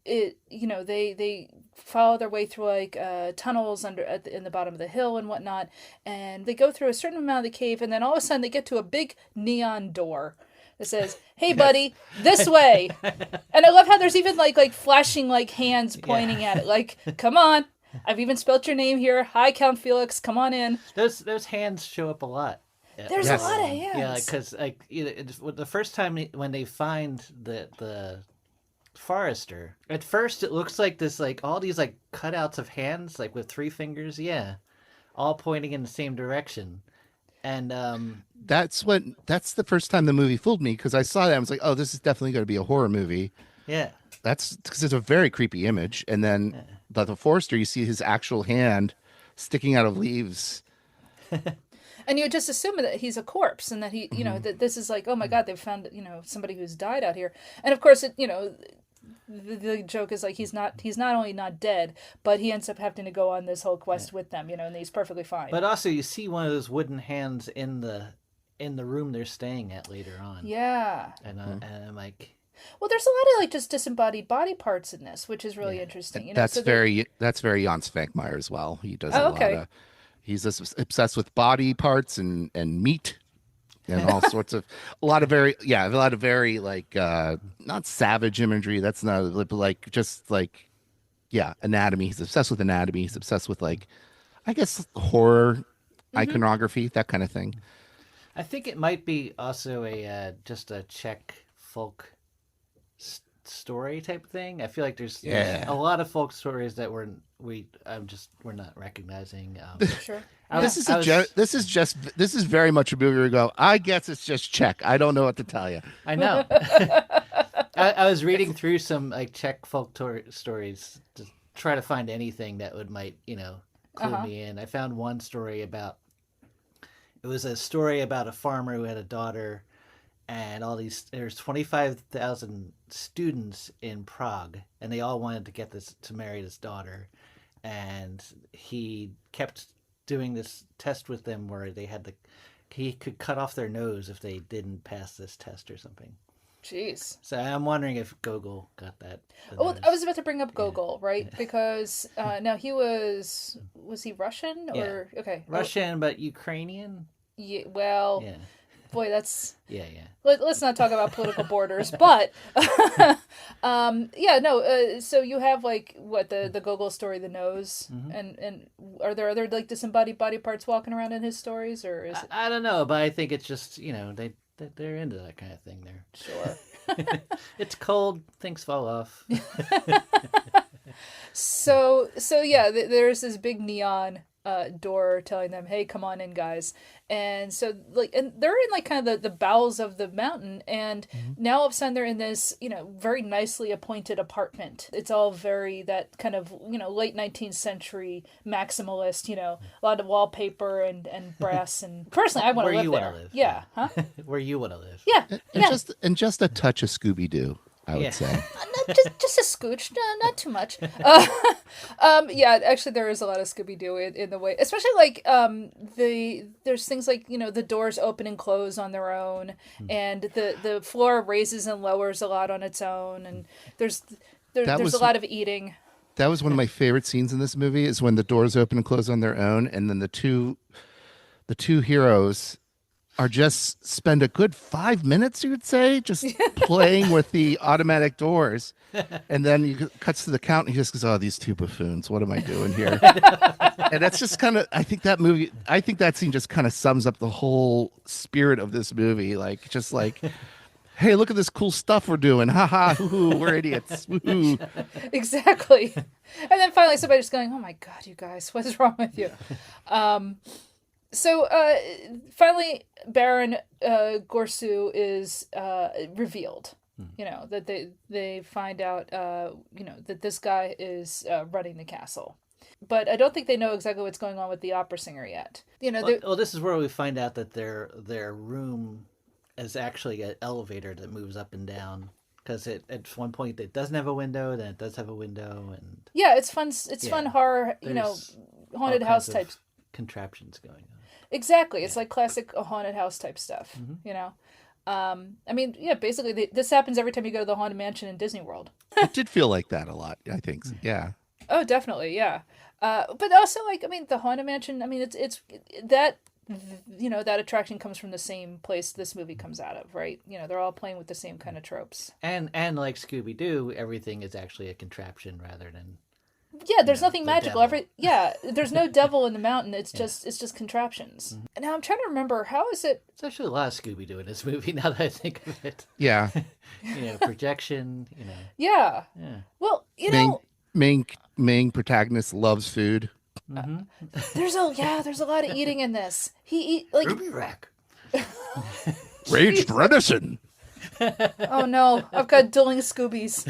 they follow their way through like tunnels in the bottom of the hill and whatnot, and they go through a certain amount of the cave, and then all of a sudden they get to a big neon door that says, "Hey buddy, this way." And I love how there's even like flashing like hands pointing at it, like, come on, I've even spelt your name here. Hi, Count Felix, come on in. Those hands show up a lot. There's a lot of hands. Yeah, because the first time when they find the forester, at first it looks like this, like all these like cutouts of hands, like with 3 fingers, all pointing in the same direction. And that's the first time the movie fooled me, because I saw that, I was like, oh, this is definitely going to be a horror movie. Yeah, that's because it's a very creepy image. And then the forester, you see his actual hand sticking out of leaves. And you just assume that he's a corpse, and that he, that this is like, oh my God, they've found, somebody who's died out here. And of course, the joke is like, he's not only not dead, but he ends up having to go on this whole quest with them, and he's perfectly fine. But also, you see one of those wooden hands in the room they're staying at later on. Yeah. And I'm like, well, there's a lot of like just disembodied body parts in this, which is really interesting. That's very Jan Svankmajer as well. He does a lot of. He's just obsessed with body parts and meat and all sorts of a lot of very like not savage imagery. That's not, but like just like anatomy. He's obsessed with anatomy. He's obsessed with like, I guess, horror, iconography, that kind of thing. I think it might be also just a Czech folk story type thing. I feel like there's Yeah. a lot of folk stories that we're not recognizing. Sure. This is very much a movie where you go, I guess it's just Czech. I don't know what to tell you. I know. I was reading through some like Czech folk stories to try to find anything that might clue me in. I found one story about. It was a story about a farmer who had a daughter, and there's 25,000 students in Prague, and they all wanted to marry this daughter, and he kept doing this test with them where he could cut off their nose if they didn't pass this test or something. Jeez. So I'm wondering if Gogol got that. Oh, I was about to bring up Gogol, right? Because now was he Russian or okay? Russian, but Ukrainian. Yeah. Well, Yeah. boy, that's Yeah. Let's not talk about political borders, but so you have like what the Gogol story, the nose, and are there other like disembodied body parts walking around in his stories, or is it? I don't know, but I think it's just they're into that kind of thing there. Sure. It's cold, things fall off. So yeah, there's this big neon door telling them, "Hey, come on in, guys." And so and they're in like kind of the bowels of the mountain, and now all of a sudden they're in this very nicely appointed apartment. It's all very that kind of late 19th century maximalist. A lot of wallpaper and brass. And personally, I want to live there. Live. Yeah, huh? Where you want to live? Yeah, And just a touch of Scooby Doo, I would say. just a scooch, not too much. Actually, there is a lot of Scooby Doo in the way, especially like there's things like the doors open and close on their own, and the floor raises and lowers a lot on its own, and there's a lot of eating. That was one of my favorite scenes in this movie is when the doors open and close on their own, and then the two heroes are just spend a good 5 minutes, you would say, just playing with the automatic doors. And then he cuts to the count and he just goes, "Oh, these two buffoons, what am I doing here?" And that's just kind of, I think that scene just kind of sums up the whole spirit of this movie. Like, just like, hey, look at this cool stuff we're doing. Ha ha, hoo, we're idiots. Woo-hoo. Exactly. And then finally somebody's going, "Oh my God, you guys, what's wrong with you?" So finally, Baron Gorsu is revealed. That they find out that this guy is running the castle, but I don't think they know exactly what's going on with the opera singer yet. Well, this is where we find out that their room is actually an elevator that moves up and down. Because at one point it doesn't have a window, then it does have a window, and it's fun. It's fun horror, haunted house type contraptions going on. Exactly, it's like classic haunted house type stuff. Basically, this happens every time you go to the Haunted Mansion in Disney World. It did feel like that a lot, I think. Yeah. Oh, definitely, yeah. But also, the Haunted Mansion. It's that that attraction comes from the same place this movie comes out of, right? They're all playing with the same kind of tropes. And like Scooby Doo, everything is actually a contraption rather than. Yeah, there's nothing magical. There's no devil in the mountain. It's just contraptions. And now I'm trying to remember, how is it? There's actually a lot of Scooby Doo in this movie. Now that I think of it. Yeah. Projection. Yeah. Well, main protagonist loves food. There's a lot of eating in this. He eat like Ruby Rack. Raged venison. Oh no, I've got dueling Scoobies.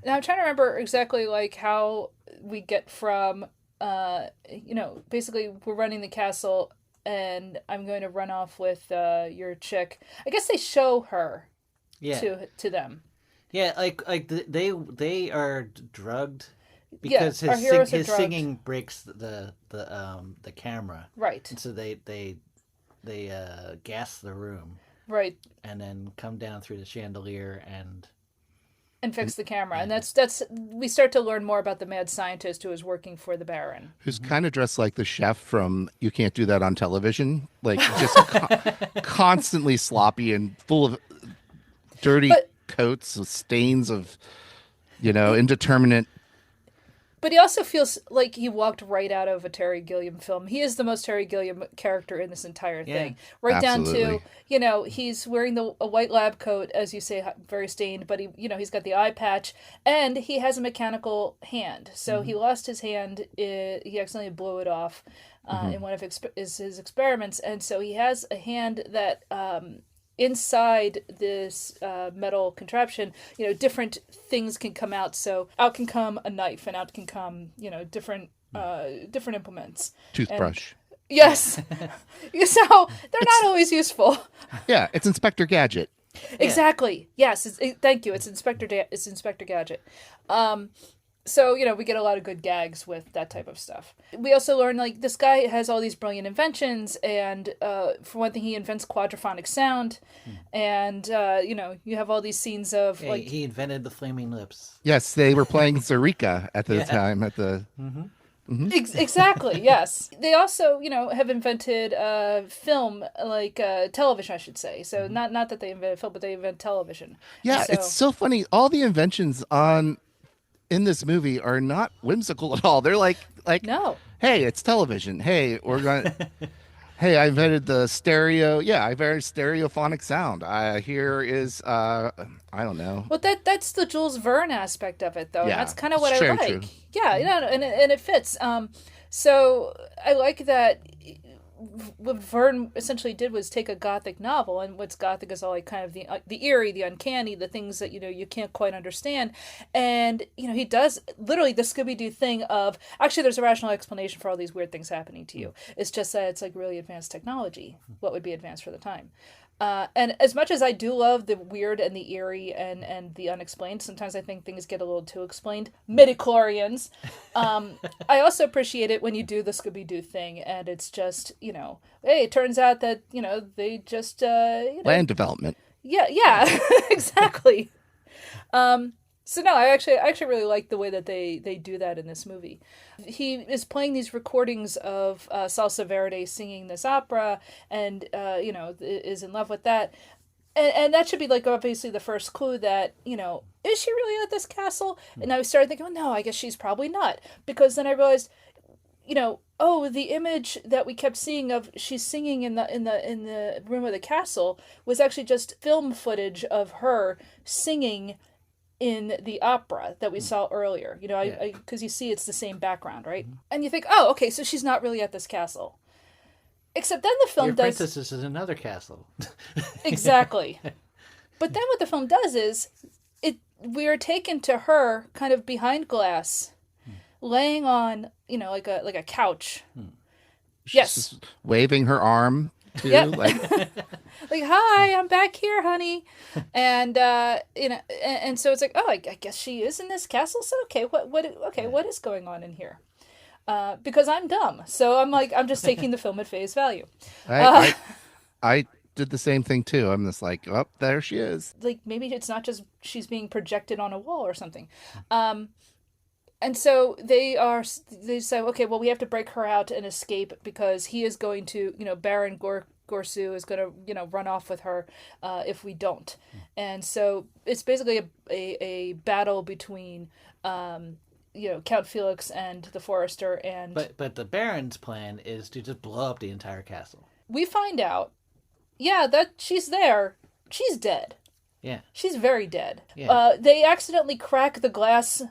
Now I'm trying to remember exactly like how we get from basically we're running the castle and I'm going to run off with your chick. I guess they show her to them. Yeah, like they are drugged because his singing breaks the camera. Right. And so they gas the room. Right. And then come down through the chandelier and fix the camera. And that's we start to learn more about the mad scientist who is working for the Baron. Who's kind of dressed like the chef from You Can't Do That on Television. Like just constantly sloppy and full of dirty coats with stains of, indeterminate But he also feels like he walked right out of a Terry Gilliam film. He is the most Terry Gilliam character in this entire thing. Right absolutely. down to, he's wearing a white lab coat, as you say, very stained, but he's got the eye patch, and he has a mechanical hand. So he lost his hand. He accidentally blew it off in one of his experiments. And so he has a hand that... inside this metal contraption, different things can come out. So out can come a knife, and out can come, different implements. Toothbrush. Yes. So they're not always useful. Yeah, it's Inspector Gadget. Exactly. Yes. Thank you. It's Inspector Gadget. So, we get a lot of good gags with that type of stuff. We also learn, this guy has all these brilliant inventions, and for one thing, he invents quadraphonic sound, and, you have all these scenes of, he invented the flaming lips. Yes, they were playing Zurika at the time, at the... Exactly, yes. They also, have invented film, television, I should say. So, not that they invented film, but they invented television. Yeah, it's so funny. All the inventions in this movie are not whimsical at all. They're like no. Hey, it's television. Hey, we're going hey, I invented the stereo. Yeah, I invented stereophonic sound. Here is I don't know. Well, that's the Jules Verne aspect of it, though. Yeah, And that's kind of what I like. True. Yeah, and it fits. So I like that. What Verne essentially did was take a gothic novel, and what's gothic is all kind of the eerie, the uncanny, the things that you can't quite understand, and he does literally the Scooby-Doo thing of actually there's a rational explanation for all these weird things happening to you. It's just that it's really advanced technology, what would be advanced for the time. And as much as I do love the weird and the eerie and the unexplained, sometimes I think things get a little too explained. Midichlorians. I also appreciate it when you do the Scooby-Doo thing and it's just, hey, it turns out that, they just... Land development. Yeah, exactly. So no, I actually really like the way that they do that in this movie. He is playing these recordings of Salsa Verde singing this opera, and is in love with that, and that should be obviously the first clue that is she really at this castle? And I started thinking, no, I guess she's probably not, because then I realized, the image that we kept seeing of she's singing in the room of the castle was actually just film footage of her singing in the opera that we saw earlier, because you see it's the same background, right? And you think, oh, okay, so she's not really at this castle. Except then the film Your does... princess is in another castle. Exactly. But then what the film does is, we are taken to her kind of behind glass, laying on, like a couch. Yes. Just waving her arm, too. Yep. Like, hi, I'm back here, honey. And, and so it's oh, I guess she is in this castle. So, what is going on in here? Because I'm dumb. So I'm just taking the film at face value. I did the same thing too. I'm just oh, there she is. Maybe it's not just she's being projected on a wall or something. And so they say, okay, well, we have to break her out and escape because he is going to, Baron Gorsu is going to, run off with her if we don't. And so it's basically a battle between, Count Felix and the Forester. And But the Baron's plan is to just blow up the entire castle. We find out, that she's there. She's dead. Yeah. She's very dead. Yeah. They accidentally crack the glass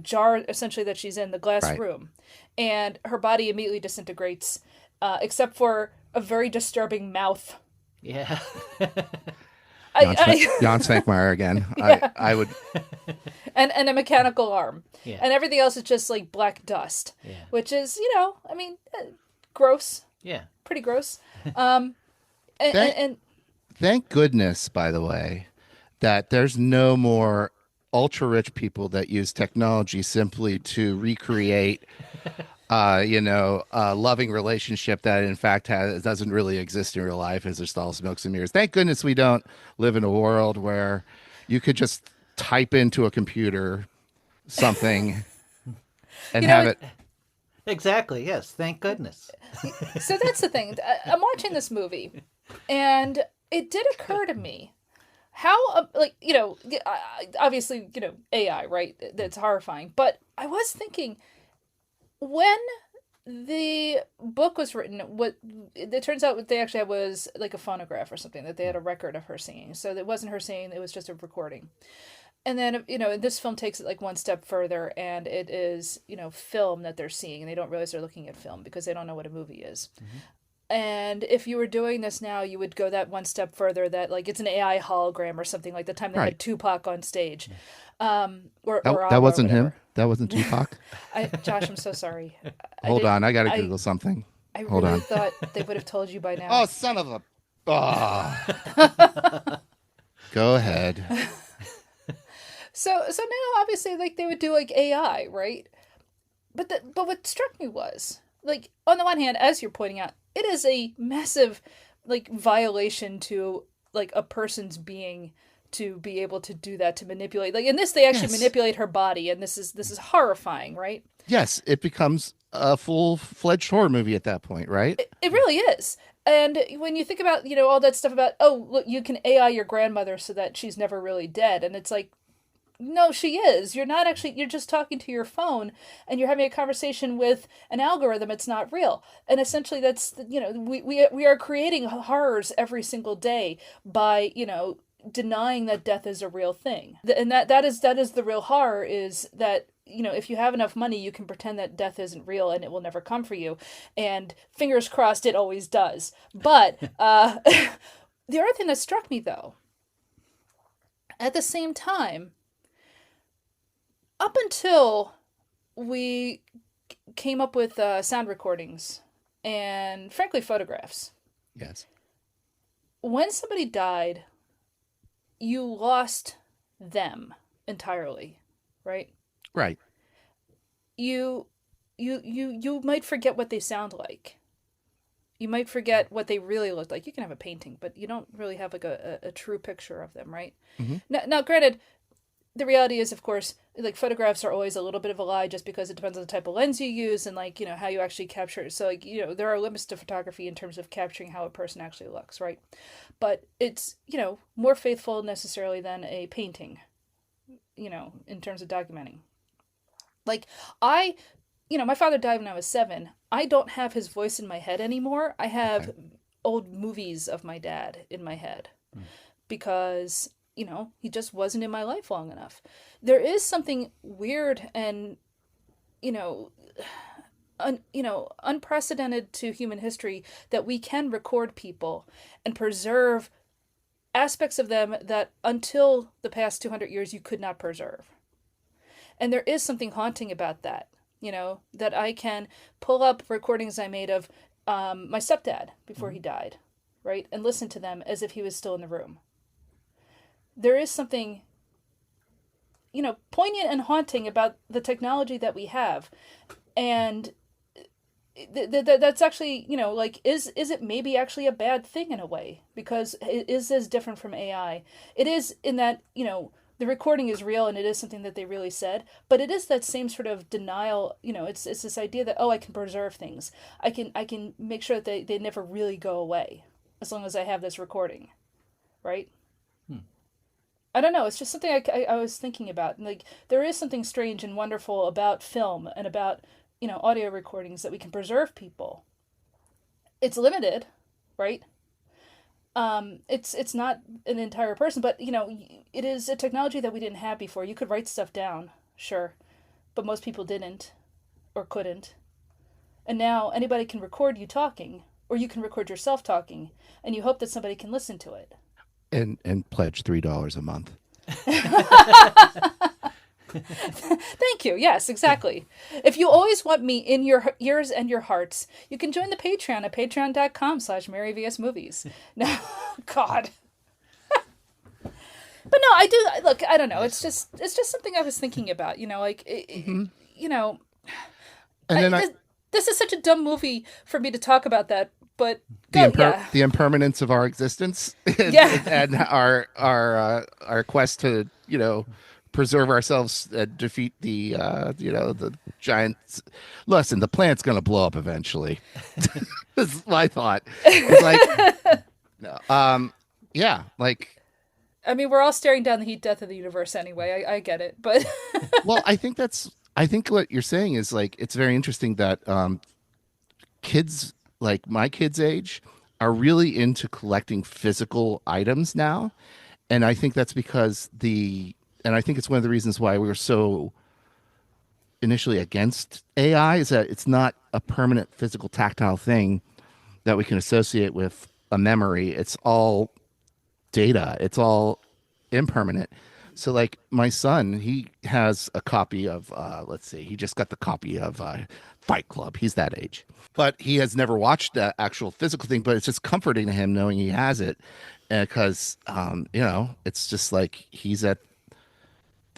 jar essentially that she's in, the glass room, and her body immediately disintegrates, except for a very disturbing mouth. Yeah. Jan Svankmajer again. Yeah. I would. And a mechanical arm. Yeah. And everything else is just black dust. Yeah. Which is, gross. Yeah. Pretty gross. Thank goodness, by the way, that there's no more ultra-rich people that use technology simply to recreate, a loving relationship that, in fact, doesn't really exist in real life. It's just all smokes and mirrors. Thank goodness we don't live in a world where you could just type into a computer something and have it. Exactly, yes. Thank goodness. So that's the thing. I'm watching this movie, and it did occur to me how, obviously, AI, right? That's horrifying. But I was thinking, when the book was written, what it turns out what they actually had was like a phonograph or something, that they had a record of her singing. So it wasn't her singing, it was just a recording. And then, this film takes it like one step further, and it is, film that they're seeing, and they don't realize they're looking at film because they don't know what a movie is. Mm-hmm. And if you were doing this now, you would go that one step further, that like it's an AI hologram or something, like the time they had Tupac on stage. That wasn't him. That wasn't Tupac. Josh, I'm so sorry. Hold on, I gotta Google something. I Hold really on. thought they would have told you by now. Oh, son of a! Go ahead. So now obviously like they would do like AI, right? But what struck me was, like, on the one hand, as you're pointing out, it is a massive like violation to like a person's being to be able to do that, to manipulate. Like in this, they actually manipulate her body, and this is horrifying, right? Yes, it becomes a full-fledged horror movie at that point, right? It really is. And when you think about, all that stuff about, oh, look, you can AI your grandmother so that she's never really dead. And it's like, no, she is. You're not actually, you're just talking to your phone and you're having a conversation with an algorithm. It's not real. And essentially that's, we are creating horrors every single day by, denying that death is a real thing. And that is the real horror, is that, if you have enough money, you can pretend that death isn't real and it will never come for you. And fingers crossed, it always does. But the other thing that struck me, though, at the same time, up until we came up with sound recordings and, frankly, photographs. Yes. When somebody died, you lost them entirely, right? Right. You might forget what they sound like. You might forget what they really look like. You can have a painting, but you don't really have like a true picture of them, right? Mm-hmm. Now, granted, the reality is, of course, like photographs are always a little bit of a lie, just because it depends on the type of lens you use and like, how you actually capture it. So like, there are limits to photography in terms of capturing how a person actually looks, right? But it's, more faithful necessarily than a painting, in terms of documenting. Like my father died when I was 7. I don't have his voice in my head anymore. I have old movies of my dad in my head because, he just wasn't in my life long enough. There is something weird and, unprecedented to human history that we can record people and preserve aspects of them that until the past 200 years you could not preserve. And there is something haunting about that, that I can pull up recordings I made of my stepdad before he died, right? And listen to them as if he was still in the room. There is something, poignant and haunting about the technology that we have. And that's actually, is it maybe actually a bad thing in a way? Because it is as different from AI. It is in that, the recording is real and it is something that they really said, but it is that same sort of denial. It's this idea that, I can preserve things. I can make sure that they never really go away as long as I have this recording, right? I don't know. It's just something I was thinking about. Like, there is something strange and wonderful about film and about, audio recordings, that we can preserve people. It's limited, right? It's not an entire person, but it is a technology that we didn't have before. You could write stuff down, sure, but most people didn't or couldn't. And now anybody can record you talking, or you can record yourself talking, and you hope that somebody can listen to it. And pledge $3 a month. Thank you. Yes, exactly. If you always want me in your ears and your hearts, you can join the Patreon at patreon.com/MaryVSMovies. No, God. But no, I do. Look, I don't know. It's just something I was thinking about. And then this is such a dumb movie for me to talk about that. But the impermanence of our existence, and our quest to preserve ourselves and defeat the giants. Listen, the planet's gonna blow up eventually. This is my thought. It's like, no, I mean, we're all staring down the heat death of the universe anyway. I get it, but well, I think that's I think what you're saying is like it's very interesting that kids like my kids' age are really into collecting physical items now, and I think that's because and I think it's one of the reasons why we were so initially against AI is that it's not a permanent physical tactile thing that we can associate with a memory. It's all data. It's all impermanent. So like my son, he has a copy of, he just got the copy of Fight Club. He's that age. But he has never watched the actual physical thing, but it's just comforting to him knowing he has it. Because, it's just like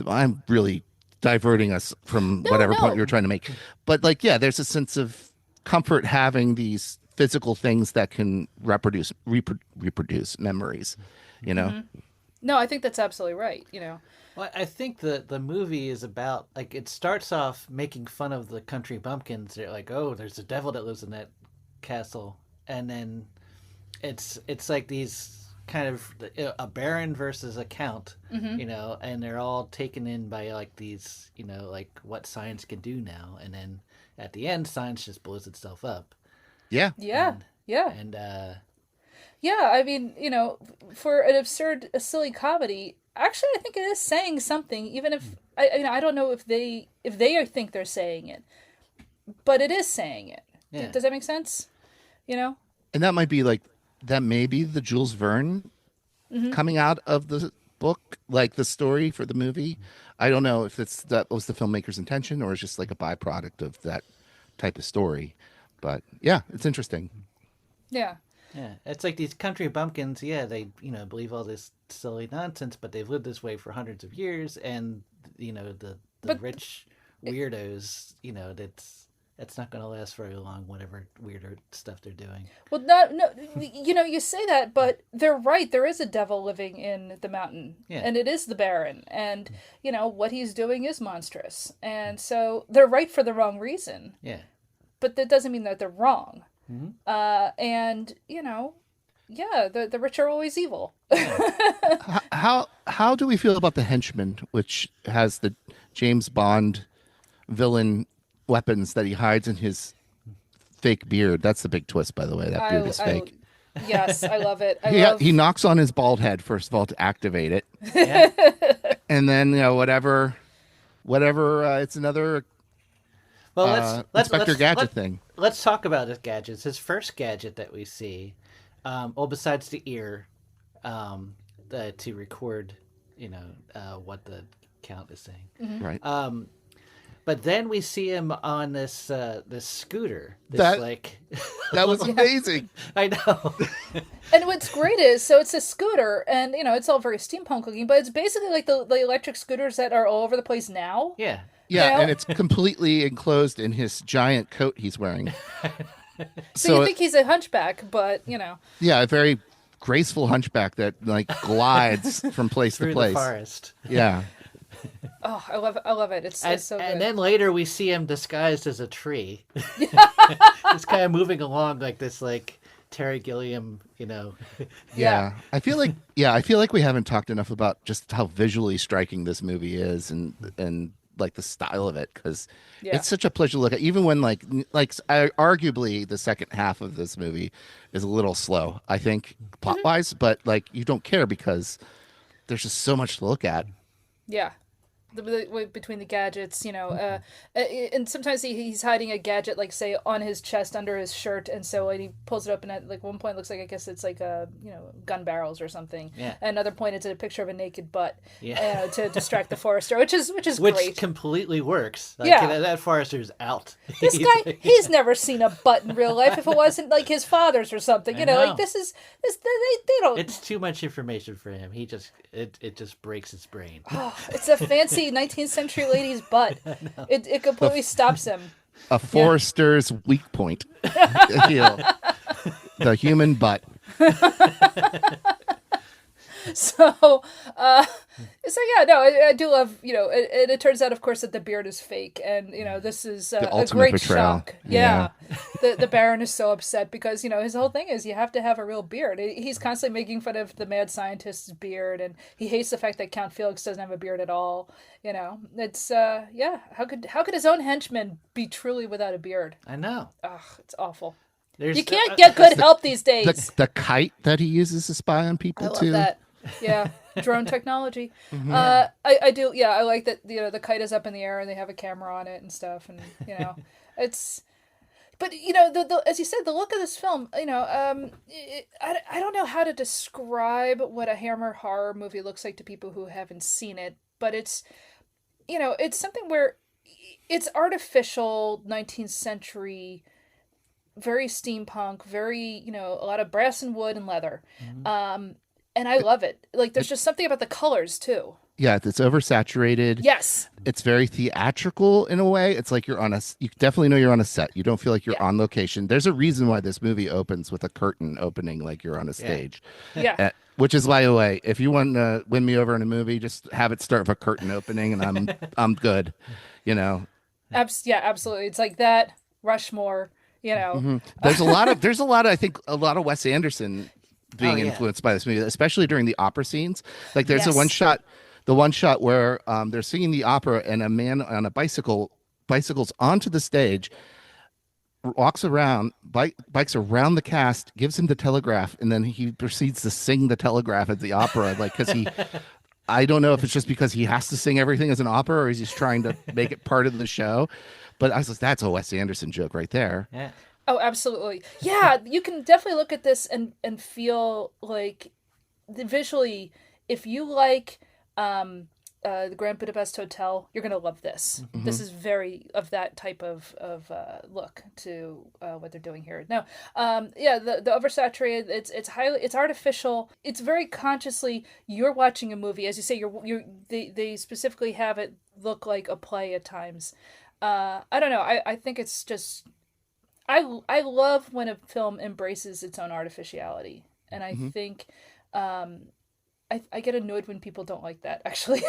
I'm really diverting us from whatever point you were trying to make. But like, yeah, there's a sense of comfort having these physical things that can reproduce memories, No, I think that's absolutely right. Well, I think the movie is about like it starts off making fun of the country bumpkins. They're like, oh, there's a devil that lives in that castle, and then it's like these kind of a baron versus a count, and they're all taken in by like these, like what science can do now, and then at the end, science just blows itself up. Yeah. And I mean, for an absurd, a silly comedy, actually, I think it is saying something. Even if I don't know if they think they're saying it, but it is saying it. Yeah. Does that make sense? And that might be the Jules Verne coming out of the book, like the story for the movie. I don't know if that was the filmmaker's intention or it's just like a byproduct of that type of story. But yeah, it's interesting. Yeah. Yeah, it's like these country bumpkins. Yeah, they believe all this silly nonsense, but they've lived this way for hundreds of years, and the rich weirdos. That's not going to last very long. Whatever weirder stuff they're doing. Well, you say that, but they're right. There is a devil living in the mountain, and it is the Baron, and what he's doing is monstrous, and so they're right for the wrong reason. Yeah, but that doesn't mean that they're wrong. Mm-hmm. And the rich are always evil. How do we feel about the henchman, which has the James Bond villain weapons that he hides in his fake beard? That's the big twist, by the way. That beard is fake. Yes, I love it. He knocks on his bald head first of all to activate it, and then whatever. It's another. Well, Inspector Gadget thing. Let's talk about his gadgets. His first gadget that we see, besides the ear, to record, what the count is saying. Mm-hmm. Right. But then we see him on this scooter. That was amazing. I know. And what's great is, so it's a scooter, and it's all very steampunk looking, but it's basically like the electric scooters that are all over the place now. Yeah. Yeah, and it's completely enclosed in his giant coat he's wearing. So you think he's a hunchback, but Yeah, a very graceful hunchback that glides from place through to place. the forest. Yeah. Oh, I love it. It's so good. And then later we see him disguised as a tree. Just kind of moving along like this, Terry Gilliam, Yeah. I feel like we haven't talked enough about just how visually striking this movie is and like the style of it, because it's such a pleasure to look at, even when arguably the second half of this movie is a little slow, I think, plot wise, but you don't care because there's just so much to look at. Yeah. Between the gadgets, and sometimes he's hiding a gadget, say on his chest under his shirt, and so when he pulls it up, and at one point it looks like, I guess it's gun barrels or something. Yeah. At another point it's a picture of a naked butt. Yeah. To distract the forester, which is great. Which completely works. That forester's out. This guy, he's never seen a butt in real life. If it wasn't his father's or something, they don't. It's too much information for him. It just breaks his brain. Oh, it's a fancy 19th century lady's butt. It completely stops him. A forester's weak point. The human butt. So yeah, no, I do love, it turns out, of course, that the beard is fake, and this is a ultimate great betrayal. shock. Yeah. The Baron is so upset because his whole thing is you have to have a real beard. He's constantly making fun of the mad scientist's beard, and he hates the fact that Count Felix doesn't have a beard at all. It's how could his own henchman be truly without a beard? I know. Ugh, it's awful. There's, you can't get good help these days. The kite that he uses to spy on people I love too. that. Yeah, drone technology. I do. Yeah, I like that. The kite is up in the air and they have a camera on it and stuff, and it's. But as you said, the look of this film, I don't know how to describe what a Hammer horror movie looks like to people who haven't seen it, but it's, it's something where it's artificial 19th century. Very steampunk, very, a lot of brass and wood and leather. And I love it. Like, there's just something about the colors, too. Yeah, it's oversaturated. Yes. It's very theatrical in a way. It's like you definitely know you're on a set. You don't feel like you're on location. There's a reason why this movie opens with a curtain opening like you're on a stage. Yeah. Which is, by the way, if you want to win me over in a movie, just have it start with a curtain opening and I'm good, Yeah, absolutely. It's like that, Rushmore. There's a lot of I think a lot of Wes Anderson being influenced by this movie, especially during the opera scenes. Like there's the one shot where they're singing the opera and a man on a bicycles onto the stage, walks around, bikes around the cast, gives him the telegraph, and then he proceeds to sing the telegraph at the opera, like because he. I don't know if it's just because he has to sing everything as an opera or he's just trying to make it part of the show. But I was like, that's a Wes Anderson joke right there. Yeah. Oh, absolutely. Yeah, you can definitely look at this and feel like visually, if you like the Grand Budapest Hotel, you're going to love this. Mm-hmm. This is very of that type of look to what they're doing here. Now, the oversaturated, it's artificial. It's very consciously, you're watching a movie. As you say, they specifically have it look like a play at times. I don't know. I think it's just, I love when a film embraces its own artificiality. And I think, I get annoyed when people don't like that, actually.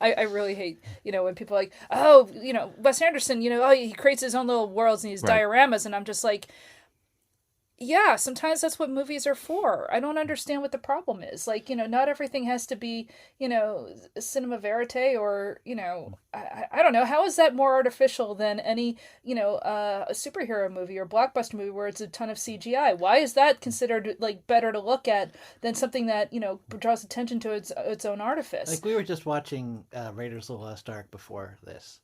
I really hate, when people are like, oh, Wes Anderson, he creates his own little worlds and these dioramas. And I'm just like, yeah, sometimes that's what movies are for. I don't understand what the problem is. Like, not everything has to be, cinema verite or, I don't know. How is that more artificial than any, a superhero movie or blockbuster movie where it's a ton of CGI? Why is that considered like better to look at than something that, draws attention to its own artifice? Like we were just watching Raiders of the Lost Ark before this.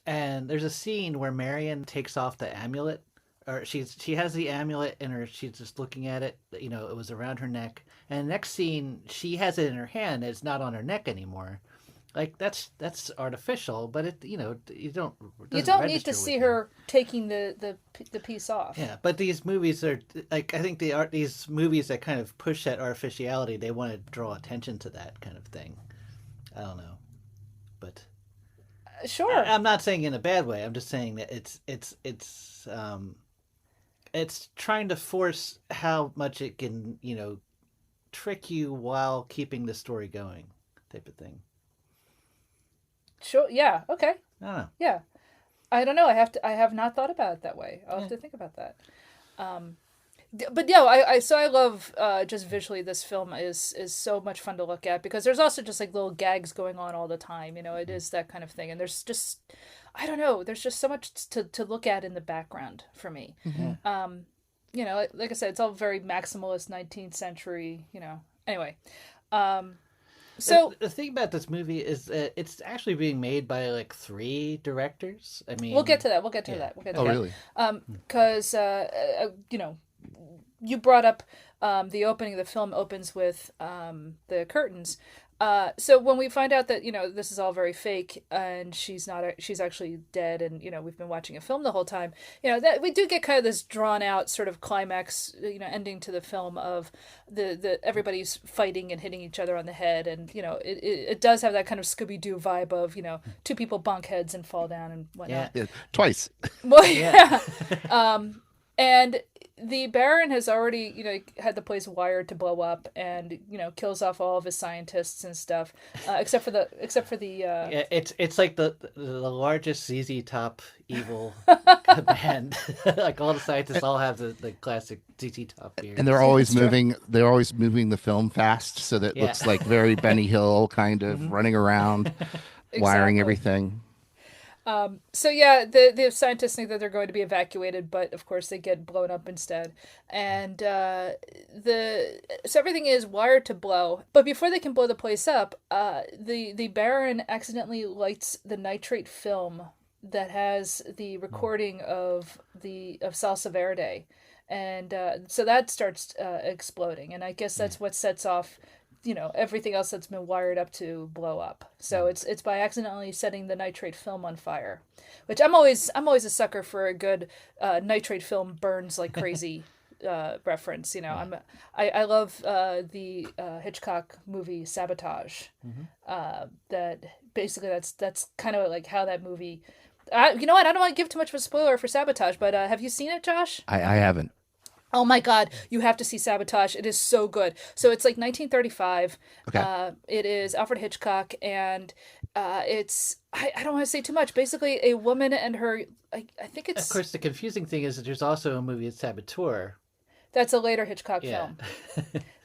And there's a scene where Marion takes off the amulet. Or she has the amulet in her. She's just looking at it. It was around her neck. And the next scene, she has it in her hand. It's not on her neck anymore. Like that's artificial. But it you don't need to see her taking the piece off. Yeah, but these movies are like I think these movies that kind of push that artificiality. They want to draw attention to that kind of thing. I don't know, but sure. I'm not saying in a bad way. I'm just saying that it's trying to force how much it can, trick you while keeping the story going, type of thing. Sure. Yeah. Okay. I don't know. Yeah. I don't know. I have not thought about it that way. I'll have to think about that. But yeah, I love just visually this film is so much fun to look at because there's also just like little gags going on all the time. It is that kind of thing, and there's just I don't know. There's just so much to look at in the background for me. Mm-hmm. Like I said, it's all very maximalist 19th century. Anyway. So the thing about this movie is that it's actually being made by like 3 directors. I mean, we'll get to that. Oh, really? Because you brought up the opening of the film opens with the curtains. So when we find out that this is all very fake and she's actually dead and we've been watching a film the whole time, that we do get kind of this drawn out sort of climax ending to the film of the everybody's fighting and hitting each other on the head, and it does have that kind of Scooby-Doo vibe of 2 people bonk heads and fall down and whatnot. Yeah, twice. Well, yeah. And the Baron has already, had the place wired to blow up, and kills off all of his scientists and stuff, except for the. Yeah, it's like the largest ZZ Top evil band. Like all the scientists all have the classic ZZ Top beard. And they're always moving. They're always moving the film fast, so that it looks like very Benny Hill kind of running around, wiring everything. The scientists think that they're going to be evacuated, but of course they get blown up instead. And so everything is wired to blow. But before they can blow the place up, the Baron accidentally lights the nitrate film that has the recording of Salsa Verde, and so that starts exploding. And I guess that's what sets off everything else that's been wired up to blow up. So it's by accidentally setting the nitrate film on fire, which I'm always a sucker for a good nitrate film burns like crazy reference. I love the Hitchcock movie Sabotage. That basically that's kind of like how that movie. You know what? I don't want to give too much of a spoiler for Sabotage, but have you seen it, Josh? I haven't. Oh my God, you have to see Sabotage. It is so good. So it's like 1935. Okay. It is Alfred Hitchcock, and it's, I don't want to say too much. Basically, a woman and her, I think it's... Of course, the confusing thing is that there's also a movie, Saboteur. That's a later Hitchcock film.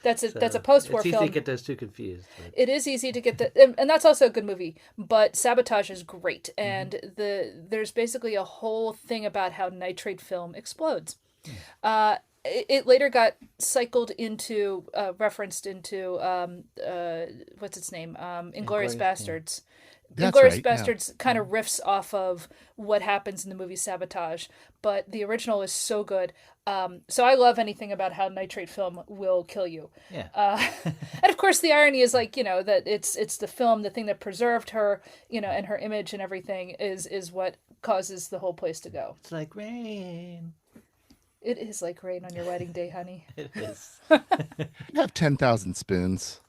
That's a post-war film. It's easy to get those two confused. But... It is easy to get and that's also a good movie. But Sabotage is great, and there's basically a whole thing about how nitrate film explodes. It later got cycled into, referenced into, what's its name? Inglourious Bastards. Inglourious Bastards kind of riffs off of what happens in the movie Sabotage, but the original is so good. So I love anything about how nitrate film will kill you. Yeah. And of course the irony is that it's the film, the thing that preserved her, and her image and everything is what causes the whole place to go. It's like rain. It is like rain on your wedding day, honey. It is. You have 10,000 spoons.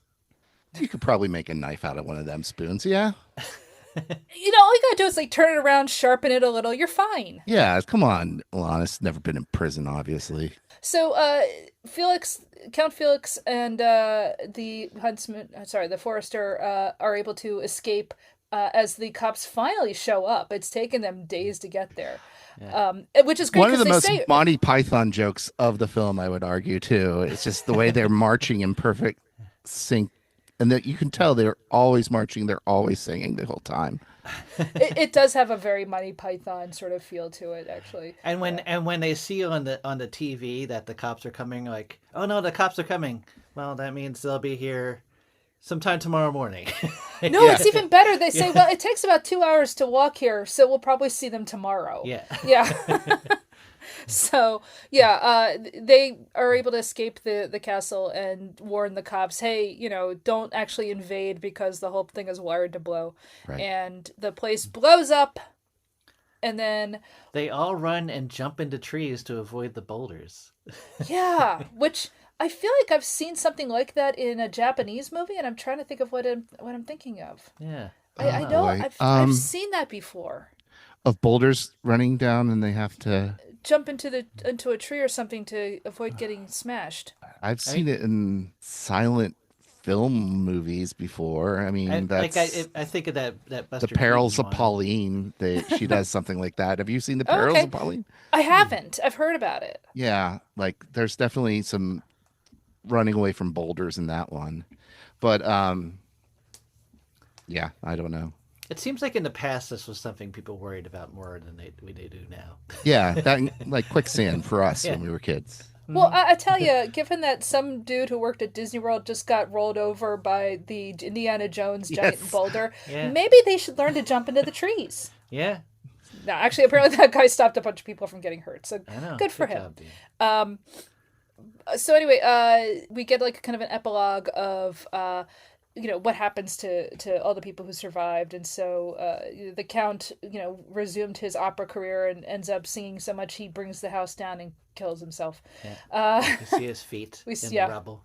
You could probably make a knife out of one of them spoons, yeah? All you gotta do is turn it around, sharpen it a little. You're fine. Yeah, come on, Alanis. Never been in prison, obviously. So, Count Felix and the forester are able to escape as the cops finally show up. It's taken them days to get there. Yeah. Which is great. One of the most Monty Python jokes of the film, I would argue, too. It's just the way they're marching in perfect sync. And that you can tell they're always marching, they're always singing the whole time. It does have a very Monty Python sort of feel to it, actually. And when they see on the TV that the cops are coming, like, oh no, the cops are coming. Well, that means they'll be here sometime tomorrow morning. No, it's even better. They say, well, it takes about 2 hours to walk here, so we'll probably see them tomorrow. Yeah. So, they are able to escape the castle and warn the cops, hey, don't actually invade because the whole thing is wired to blow. Right. And the place blows up, and then... They all run and jump into trees to avoid the boulders. Yeah, which... I feel like I've seen something like that in a Japanese movie, and I'm trying to think of what I'm thinking of. Yeah. I know I've seen that before. Of boulders running down, and they have to jump into a tree or something to avoid getting smashed. I've seen it in silent film movies before. I mean, I think of that Buster The Perils Keaton of one. Pauline. She does something like that. Have you seen The Perils of Pauline? I haven't. I've heard about it. Yeah, there's definitely some running away from boulders in that one, but yeah, I don't know. It seems like in the past this was something people worried about more than they do now. Yeah, that like quicksand for us when we were kids. Well, I tell you, given that some dude who worked at Disney World just got rolled over by the Indiana Jones giant boulder, maybe they should learn to jump into the trees. Yeah. No, actually, apparently that guy stopped a bunch of people from getting hurt, so good for him. Job, So anyway, we get kind of an epilogue of what happens to all the people who survived, and so the Count resumed his opera career and ends up singing so much he brings the house down and kills himself. Yeah. We see his feet in the rubble.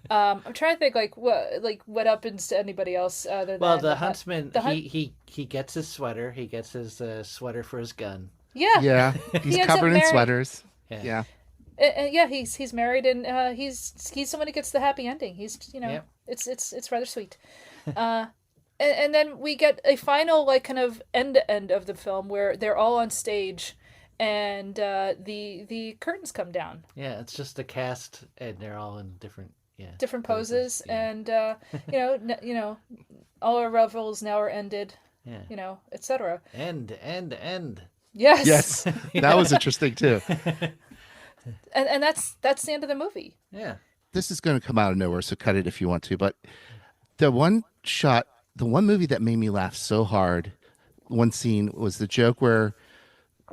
I'm trying to think what happens to anybody else other than the huntsman. He gets his sweater. He gets his sweater for his gun. Yeah. Yeah. He's covered in sweaters. Yeah. And yeah, he's married, and he's someone who gets the happy ending. He's it's rather sweet. And then we get a final like kind of end to end of the film where they're all on stage, and the curtains come down. Yeah, it's just the cast, and they're all in different poses, and all our revels now are ended. Yeah. Etc. End. Yes. Yes. That was interesting too. And that's the end of the movie. Yeah. This is going to come out of nowhere, so cut it if you want to. But the one movie that made me laugh so hard, one scene was the joke where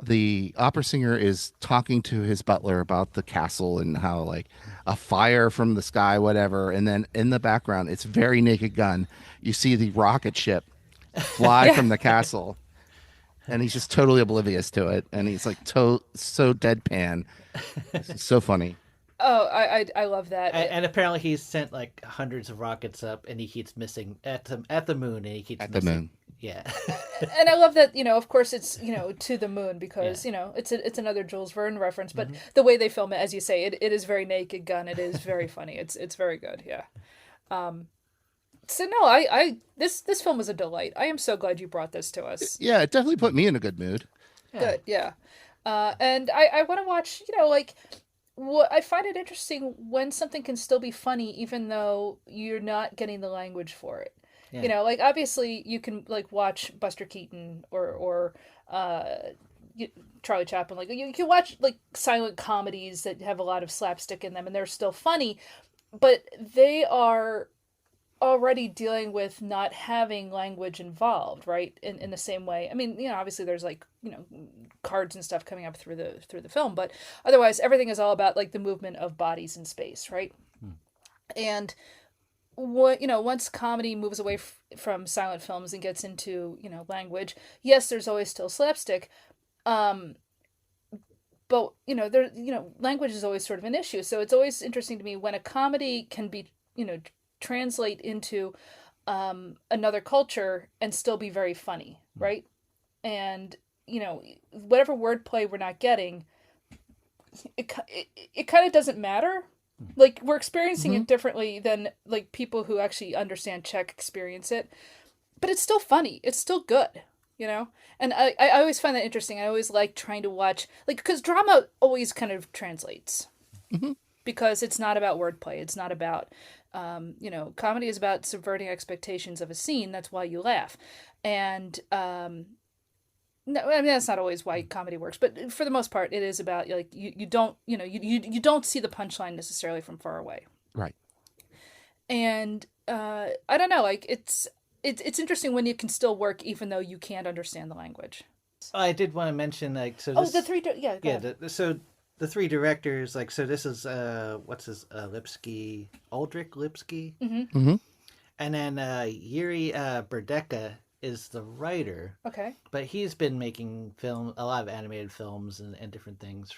the opera singer is talking to his butler about the castle and how like a fire from the sky, whatever. And then in the background, it's very Naked Gun. You see the rocket ship fly from the castle. And he's just totally oblivious to it. And he's like so deadpan. It's so funny. Oh, I love that. And apparently he's sent like hundreds of rockets up, and he keeps missing at the moon, and he keeps at missing. the moon. Yeah. And I love that, of course it's, to the moon because, it's another Jules Verne reference, but the way they film it, as you say, it is very Naked Gun. It is very funny. It's very good. Yeah. So no, this film was a delight. I am so glad you brought this to us. Yeah, it definitely put me in a good mood. Good, yeah. And I want to watch, what I find it interesting when something can still be funny even though you're not getting the language for it. Yeah. Like obviously you can like watch Buster Keaton or Charlie Chaplin. Like you can watch like silent comedies that have a lot of slapstick in them and they're still funny, but they are already dealing with not having language involved, right? In the same way. I mean, obviously there's like, cards and stuff coming up through the film, but otherwise everything is all about like the movement of bodies in space, right? And what, once comedy moves away from silent films and gets into, language, yes, there's always still slapstick. But language is always sort of an issue. So it's always interesting to me when a comedy can be, translate into another culture and still be very funny, right? And whatever wordplay we're not getting, it kind of doesn't matter. Like we're experiencing it differently than like people who actually understand Czech experience it, but it's still funny. It's still good, And I always find that interesting. I always like trying to watch because drama always kind of translates because it's not about wordplay. It's not about comedy is about subverting expectations of a scene. That's why you laugh. And, no, I mean, that's not always why comedy works, but for the most part, it is about like, you don't see the punchline necessarily from far away. Right. And, I don't know, like it's interesting when it can still work, even though you can't understand the language. I did want to mention the three, the three directors, so this is Lipský, Oldřich Lipský, and then Jiří Brdečka is the writer. Okay, but he's been making a lot of animated films and different things.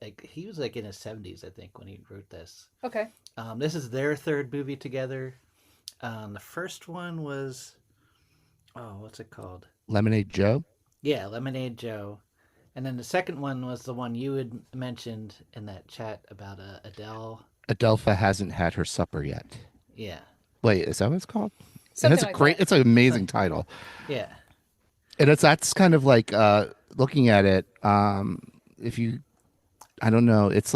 Like he was like in his 70s, I think, when he wrote this. Okay, this is their third movie together. The first one was, what's it called? Lemonade Joe. Yeah, Lemonade Joe. And then the second one was the one you had mentioned in that chat about Adele. Adelpha hasn't had her supper yet. Yeah. Wait, is that what it's called? Something It's an amazing title. Yeah. And that's kind of like looking at it. If you, I don't know, it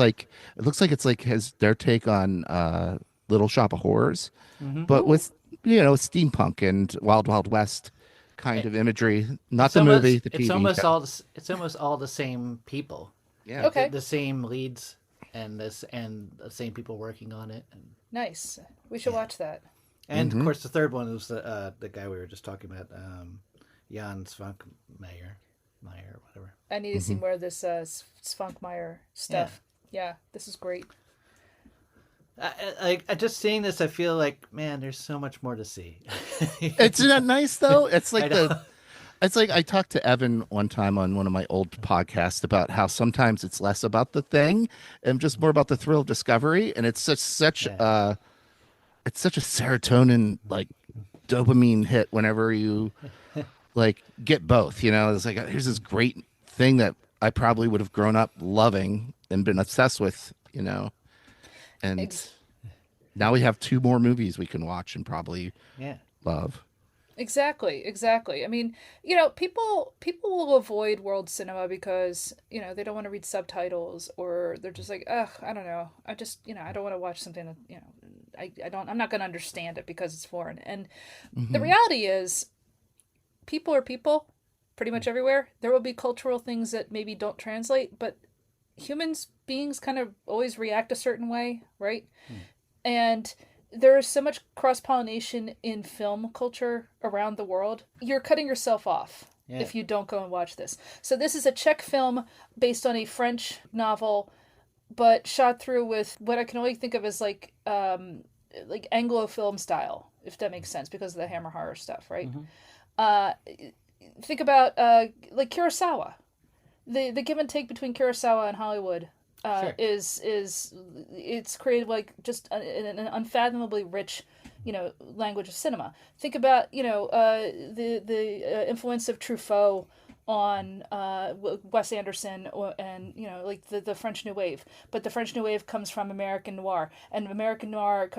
looks like it's like their take on Little Shop of Horrors, but with steampunk and Wild Wild West kind of imagery. Not the movie, the TV. It's almost all the same people. Yeah. Okay. The same leads and the same people working on it. Nice. We should watch that. And of course, the third one was the guy we were just talking about, Jan Svankmajer, whatever. I need to see more of this Svankmajer stuff. Yeah, this is great. I just seeing this, I feel like, man, there's so much more to see. It's not nice though. It's like it's like I talked to Evan one time on one of my old podcasts about how sometimes it's less about the thing and just more about the thrill of discovery, and it's such a serotonin like dopamine hit whenever you like get both. It's like here's this great thing that I probably would have grown up loving and been obsessed with, and now we have 2 more movies we can watch and probably love. Exactly. I mean, people will avoid world cinema because, they don't want to read subtitles, or they're just like, ugh, I don't know. I just, I don't want to watch something that, I'm not going to understand it because it's foreign. And the reality is, people are people pretty much everywhere. There will be cultural things that maybe don't translate, but beings kind of always react a certain way, right? And there is so much cross-pollination in film culture around the world. You're cutting yourself off if you don't go and watch this. So this is a Czech film based on a French novel, but shot through with what I can only think of as like Anglo film style, if that makes sense, because of the Hammer horror stuff, right? Think about like Kurosawa. The give and take between Kurosawa and Hollywood is it's created like just an unfathomably rich, language of cinema. Think about the influence of Truffaut on Wes Anderson and like the French New Wave. But the French New Wave comes from American noir, and American noir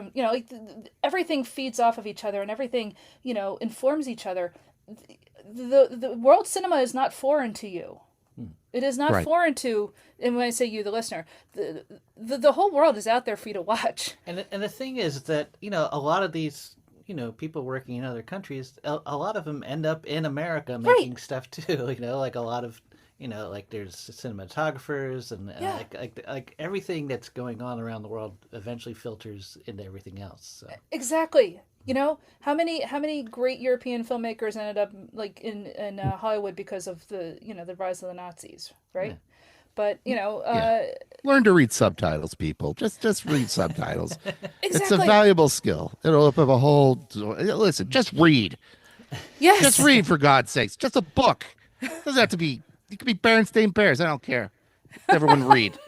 everything feeds off of each other, and everything informs each other. The world cinema is not foreign to you. It is not foreign to, and when I say you, the listener, the whole world is out there for you to watch. And the thing is that, a lot of these, people working in other countries, a lot of them end up in America making stuff too, like a lot of, like there's cinematographers and like everything that's going on around the world eventually filters into everything else. So. Exactly. How many great European filmmakers ended up like in Hollywood because of the the rise of the Nazis, right? Yeah. But learn to read subtitles, people. Just read subtitles. Exactly. It's a valuable skill. It'll open up a whole. Listen, just read. Yes. Just read, for God's sakes. Just a book. It doesn't have to be. It could be Berenstain Bears. I don't care. Everyone read.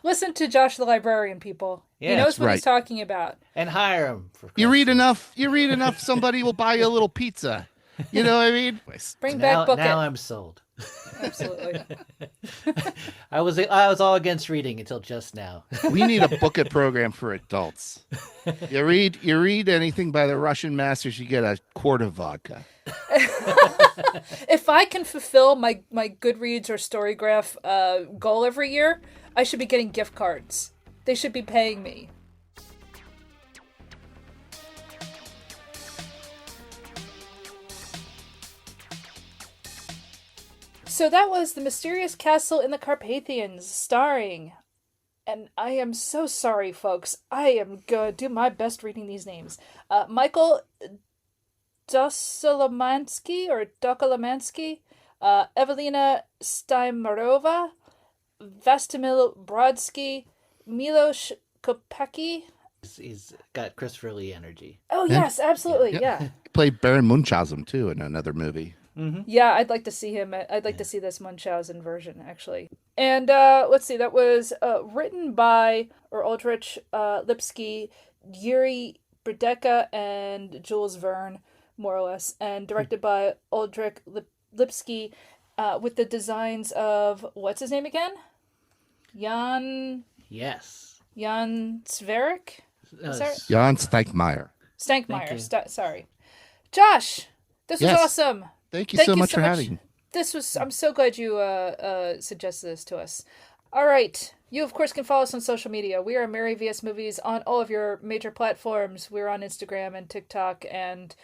Listen to Josh the librarian, people. Yeah, he knows what he's talking about. And hire him. You read enough, somebody will buy you a little pizza. You know what I mean? Bring back Book Now It. I'm sold. Absolutely. I was all against reading until just now. We need a Book It program for adults. You read anything by the Russian masters, you get a quart of vodka. If I can fulfill my Goodreads or Storygraph goal every year, I should be getting gift cards. They should be paying me. So that was The Mysterious Castle in the Carpathians, starring, and I am so sorry, folks. I am going to do my best reading these names. Michal Dočolomanský or Dočolomanský, Evelyna Steimarová, Vlastimil Brodský, Miloš Kopecký. He's got Christopher Lee energy. Oh, yes, absolutely, yeah. He played Baron Munchausen, too, in another movie. Mm-hmm. Yeah, I'd like to see him. I'd like to see this Munchausen version, actually. And let's see, that was written by Oldřich, Lipský, Jiří, Brdečka, and Jules Verne, more or less, and directed by Oldřich Lipský, with the designs of, what's his name again? Jan Sverik? Jan Steinkmeyer. Sorry. Josh, this was awesome. Thank you so much for having me. I'm so glad you suggested this to us. All right. You, of course, can follow us on social media. We are Mary vs. Movies on all of your major platforms. We're on Instagram and TikTok and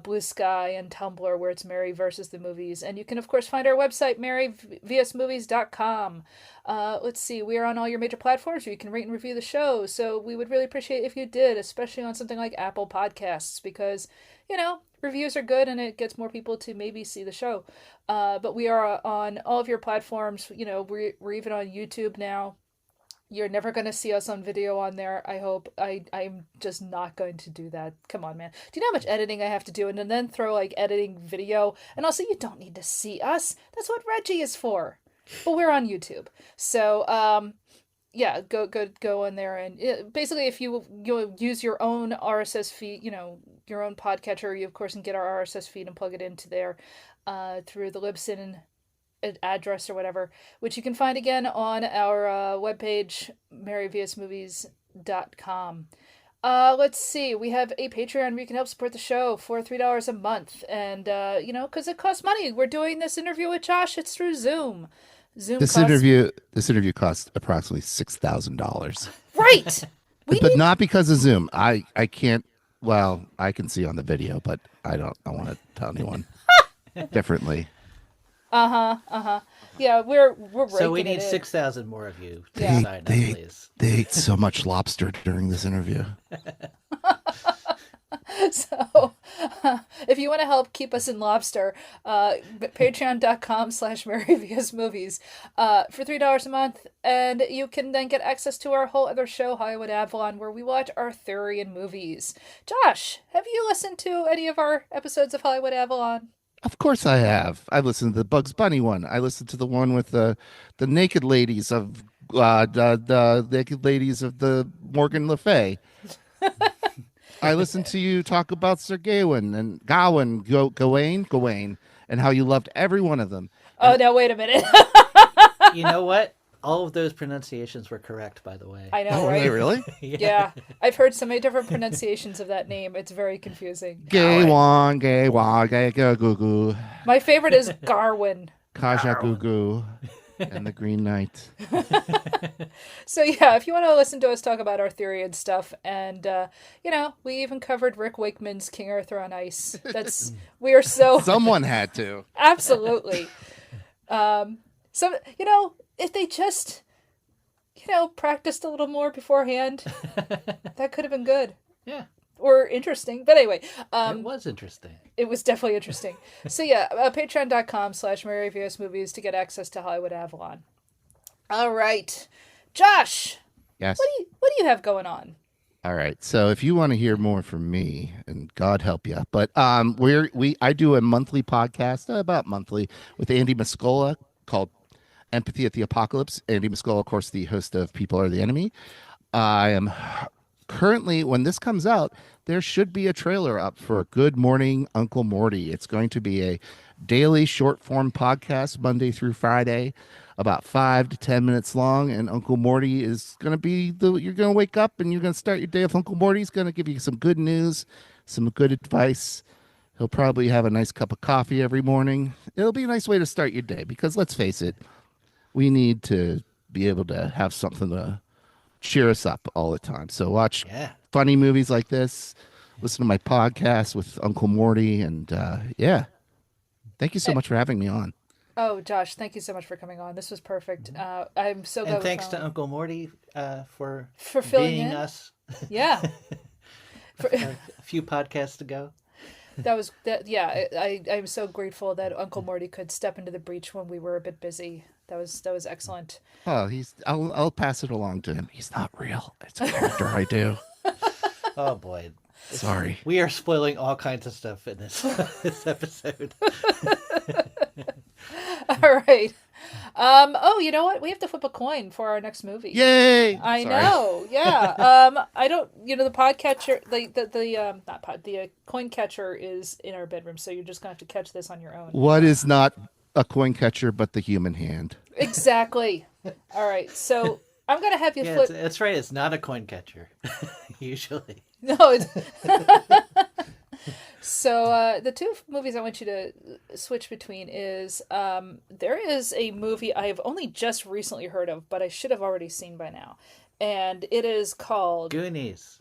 Blue Sky and Tumblr, where it's Mary versus the Movies. And you can, of course, find our website, maryvsmovies.com. Let's see. We are on all your major platforms where you can rate and review the show. So we would really appreciate if you did, especially on something like Apple Podcasts, because, reviews are good and it gets more people to maybe see the show. But we are on all of your platforms. We're even on YouTube now. You're never going to see us on video on there, I hope. I'm just not going to do that. Come on, man. Do you know how much editing I have to do? And then throw, editing video. And also, you don't need to see us. That's what Reggie is for. But we're on YouTube. So, yeah, go in there. And basically, if you use your own RSS feed, your own podcatcher, you, of course, can get our RSS feed and plug it into there through the Libsyn address or whatever, which you can find again on our webpage, maryvsmovies.com. Let's see. We have a Patreon where you can help support the show for $3 a month. And, because it costs money. We're doing this interview with Josh. It's through Zoom. This interview cost approximately $6,000. Right. But not because of Zoom. I can't. Well, I can see on the video, but I want to tell anyone differently. Yeah, we're so we need raking it in. 6,000 more of you to sign up, please. They ate so much lobster during this interview. So, if you want to help keep us in lobster, patreon.com/MaryVSMovies for $3 a month, and you can then get access to our whole other show, Hollywood Avalon, where we watch Arthurian movies. Josh, have you listened to any of our episodes of Hollywood Avalon? Of course I have. I listened to the Bugs Bunny one. I listened to the one with the naked ladies of the naked ladies of the Morgan Le Fay. I listened to you talk about Sir Gawain and Gawain, and how you loved every one of them. Oh, now wait a minute. You know what? All of those pronunciations were correct, by the way. I know, Were right? they really? Yeah. I've heard so many different pronunciations of that name. It's very confusing. Gawain, Goo. My favorite is Garwin. Kaja Goo and the Green Knight. So yeah, if you want to listen to us talk about Arthurian stuff, and we even covered Rick Wakeman's King Arthur on Ice. We are so Someone had to. Absolutely. If they just practiced a little more beforehand, that could have been good. Yeah. Or interesting. But anyway. It was interesting. It was definitely interesting. So yeah, patreon.com/MaryVSMovies to get access to Hollywood Avalon. All right. Josh. Yes. What do you have going on? All right. So if you want to hear more from me, and God help you, but I do a monthly podcast, about monthly, with Andy Mascola called Empathy at the Apocalypse. Andy Mascola, of course, the host of People Are the Enemy. I am currently, when this comes out, there should be a trailer up for Good Morning Uncle Morty. It's going to be a daily short form podcast, Monday through Friday, about 5 to 10 minutes long. And Uncle Morty is going to be you're going to wake up and you're going to start your day with Uncle Morty. He's going to give you some good news, some good advice. He'll probably have a nice cup of coffee every morning. It'll be a nice way to start your day because let's face it, we need to be able to have something to cheer us up all the time. So watch funny movies like this, listen to my podcast with Uncle Morty, and thank you so much for having me on. Oh, Josh, thank you so much for coming on. This was perfect. I'm so glad. And thanks to Uncle Morty for filling being in. us. Yeah. A few podcasts ago. I'm so grateful that Uncle Morty could step into the breach when we were a bit busy. That was excellent. Oh, I'll pass it along to him. He's not real. It's a character I do. Oh boy. Sorry. We are spoiling all kinds of stuff in this episode. All right. You know what? We have to flip a coin for our next movie. Yay! I know. Yeah. I don't. The podcatcher, the coin catcher is in our bedroom, so you're just gonna have to catch this on your own. What is not a coin catcher but the human hand? Exactly. All right. So I'm gonna have you flip. That's right. It's not a coin catcher. Usually. No. It's... So the two movies I want you to switch between is there is a movie I've only just recently heard of, but I should have already seen by now, and it is called Goonies.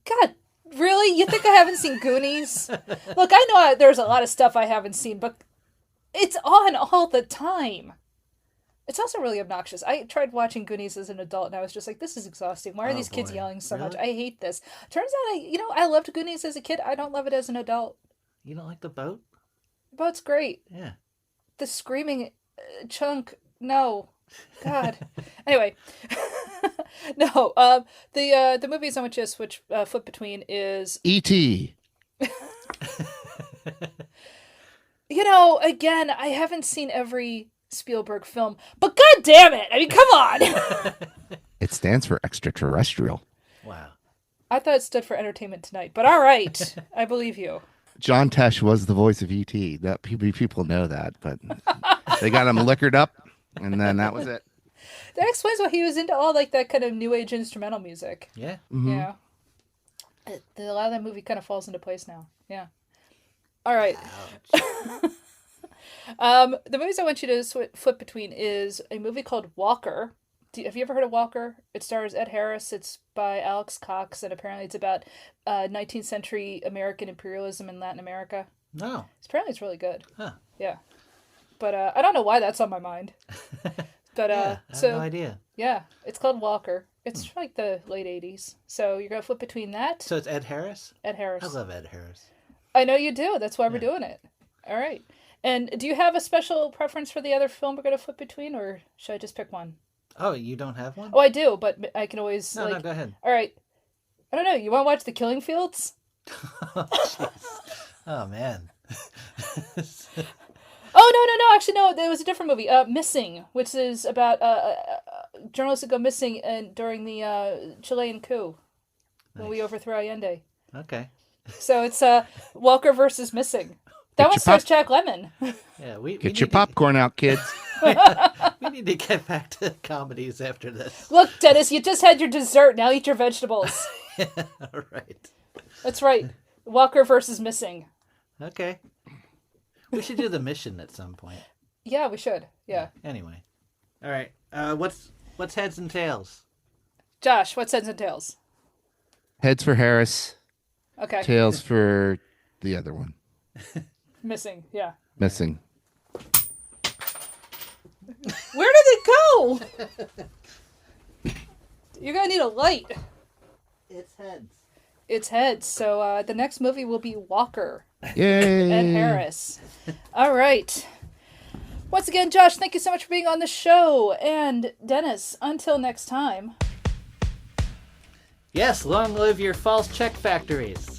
God, really? You think I haven't seen Goonies? Look, I know there's a lot of stuff I haven't seen, but it's on all the time. It's also really obnoxious. I tried watching Goonies as an adult, and I was just like, this is exhausting. Why are these kids yelling so much? I hate this. Turns out, I loved Goonies as a kid. I don't love it as an adult. You don't like the boat? The boat's great. Yeah. The screaming chunk, no. God. Anyway. No. The movies I want you to flip between is... E.T. Again, I haven't seen every Spielberg film, but god damn it, I mean, come on. It stands for extraterrestrial. Wow. I thought it stood for Entertainment Tonight, but all right. I believe you. John Tesh was the voice of E.T. That people know that, but They got him liquored up, and then that was it. That explains why he was into all like that kind of new age instrumental music. Yeah. Mm-hmm. Yeah. A lot of that movie kind of falls into place now. Yeah. All right. The movies I want you to flip between is a movie called Walker. Have you ever heard of Walker? It stars Ed Harris. It's by Alex Cox, and apparently it's about 19th century American imperialism in Latin America. No. Apparently it's really good. Huh. Yeah. But I don't know why that's on my mind. But I have no idea. Yeah, it's called Walker. It's like the late 80s. So you're going to flip between that. So it's Ed Harris? Ed Harris. I love Ed Harris. I know you do. That's why we're doing it. All right. And do you have a special preference for the other film we're going to flip between, or should I just pick one? Oh, you don't have one? Oh, I do, but I can always... No, go ahead. All right. I don't know. You want to watch The Killing Fields? Oh, man. Oh, no. Actually, no. There was a different movie. Missing, which is about journalists that go missing during the Chilean coup when we overthrew Allende. Okay. So it's Walker versus Missing. That one stars Jack Lemmon. Yeah, we Get your popcorn out, kids. We need to get back to comedies after this. Look, Dennis, you just had your dessert. Now eat your vegetables. All right. That's right. Walker versus Missing. Okay. We should do the mission at some point. Yeah, we should. Yeah. Anyway. All right. What's heads and tails? Josh, what's heads and tails? Heads for Harris. Okay. Tails for the other one. Missing. Yeah. Missing. Where did it go? You're going to need a light. It's heads. It's heads. So the next movie will be Walker. Yay. Ed Harris. All right. Once again, Josh, thank you so much for being on the show. And Dennis, until next time. Yes, long live your false check factories.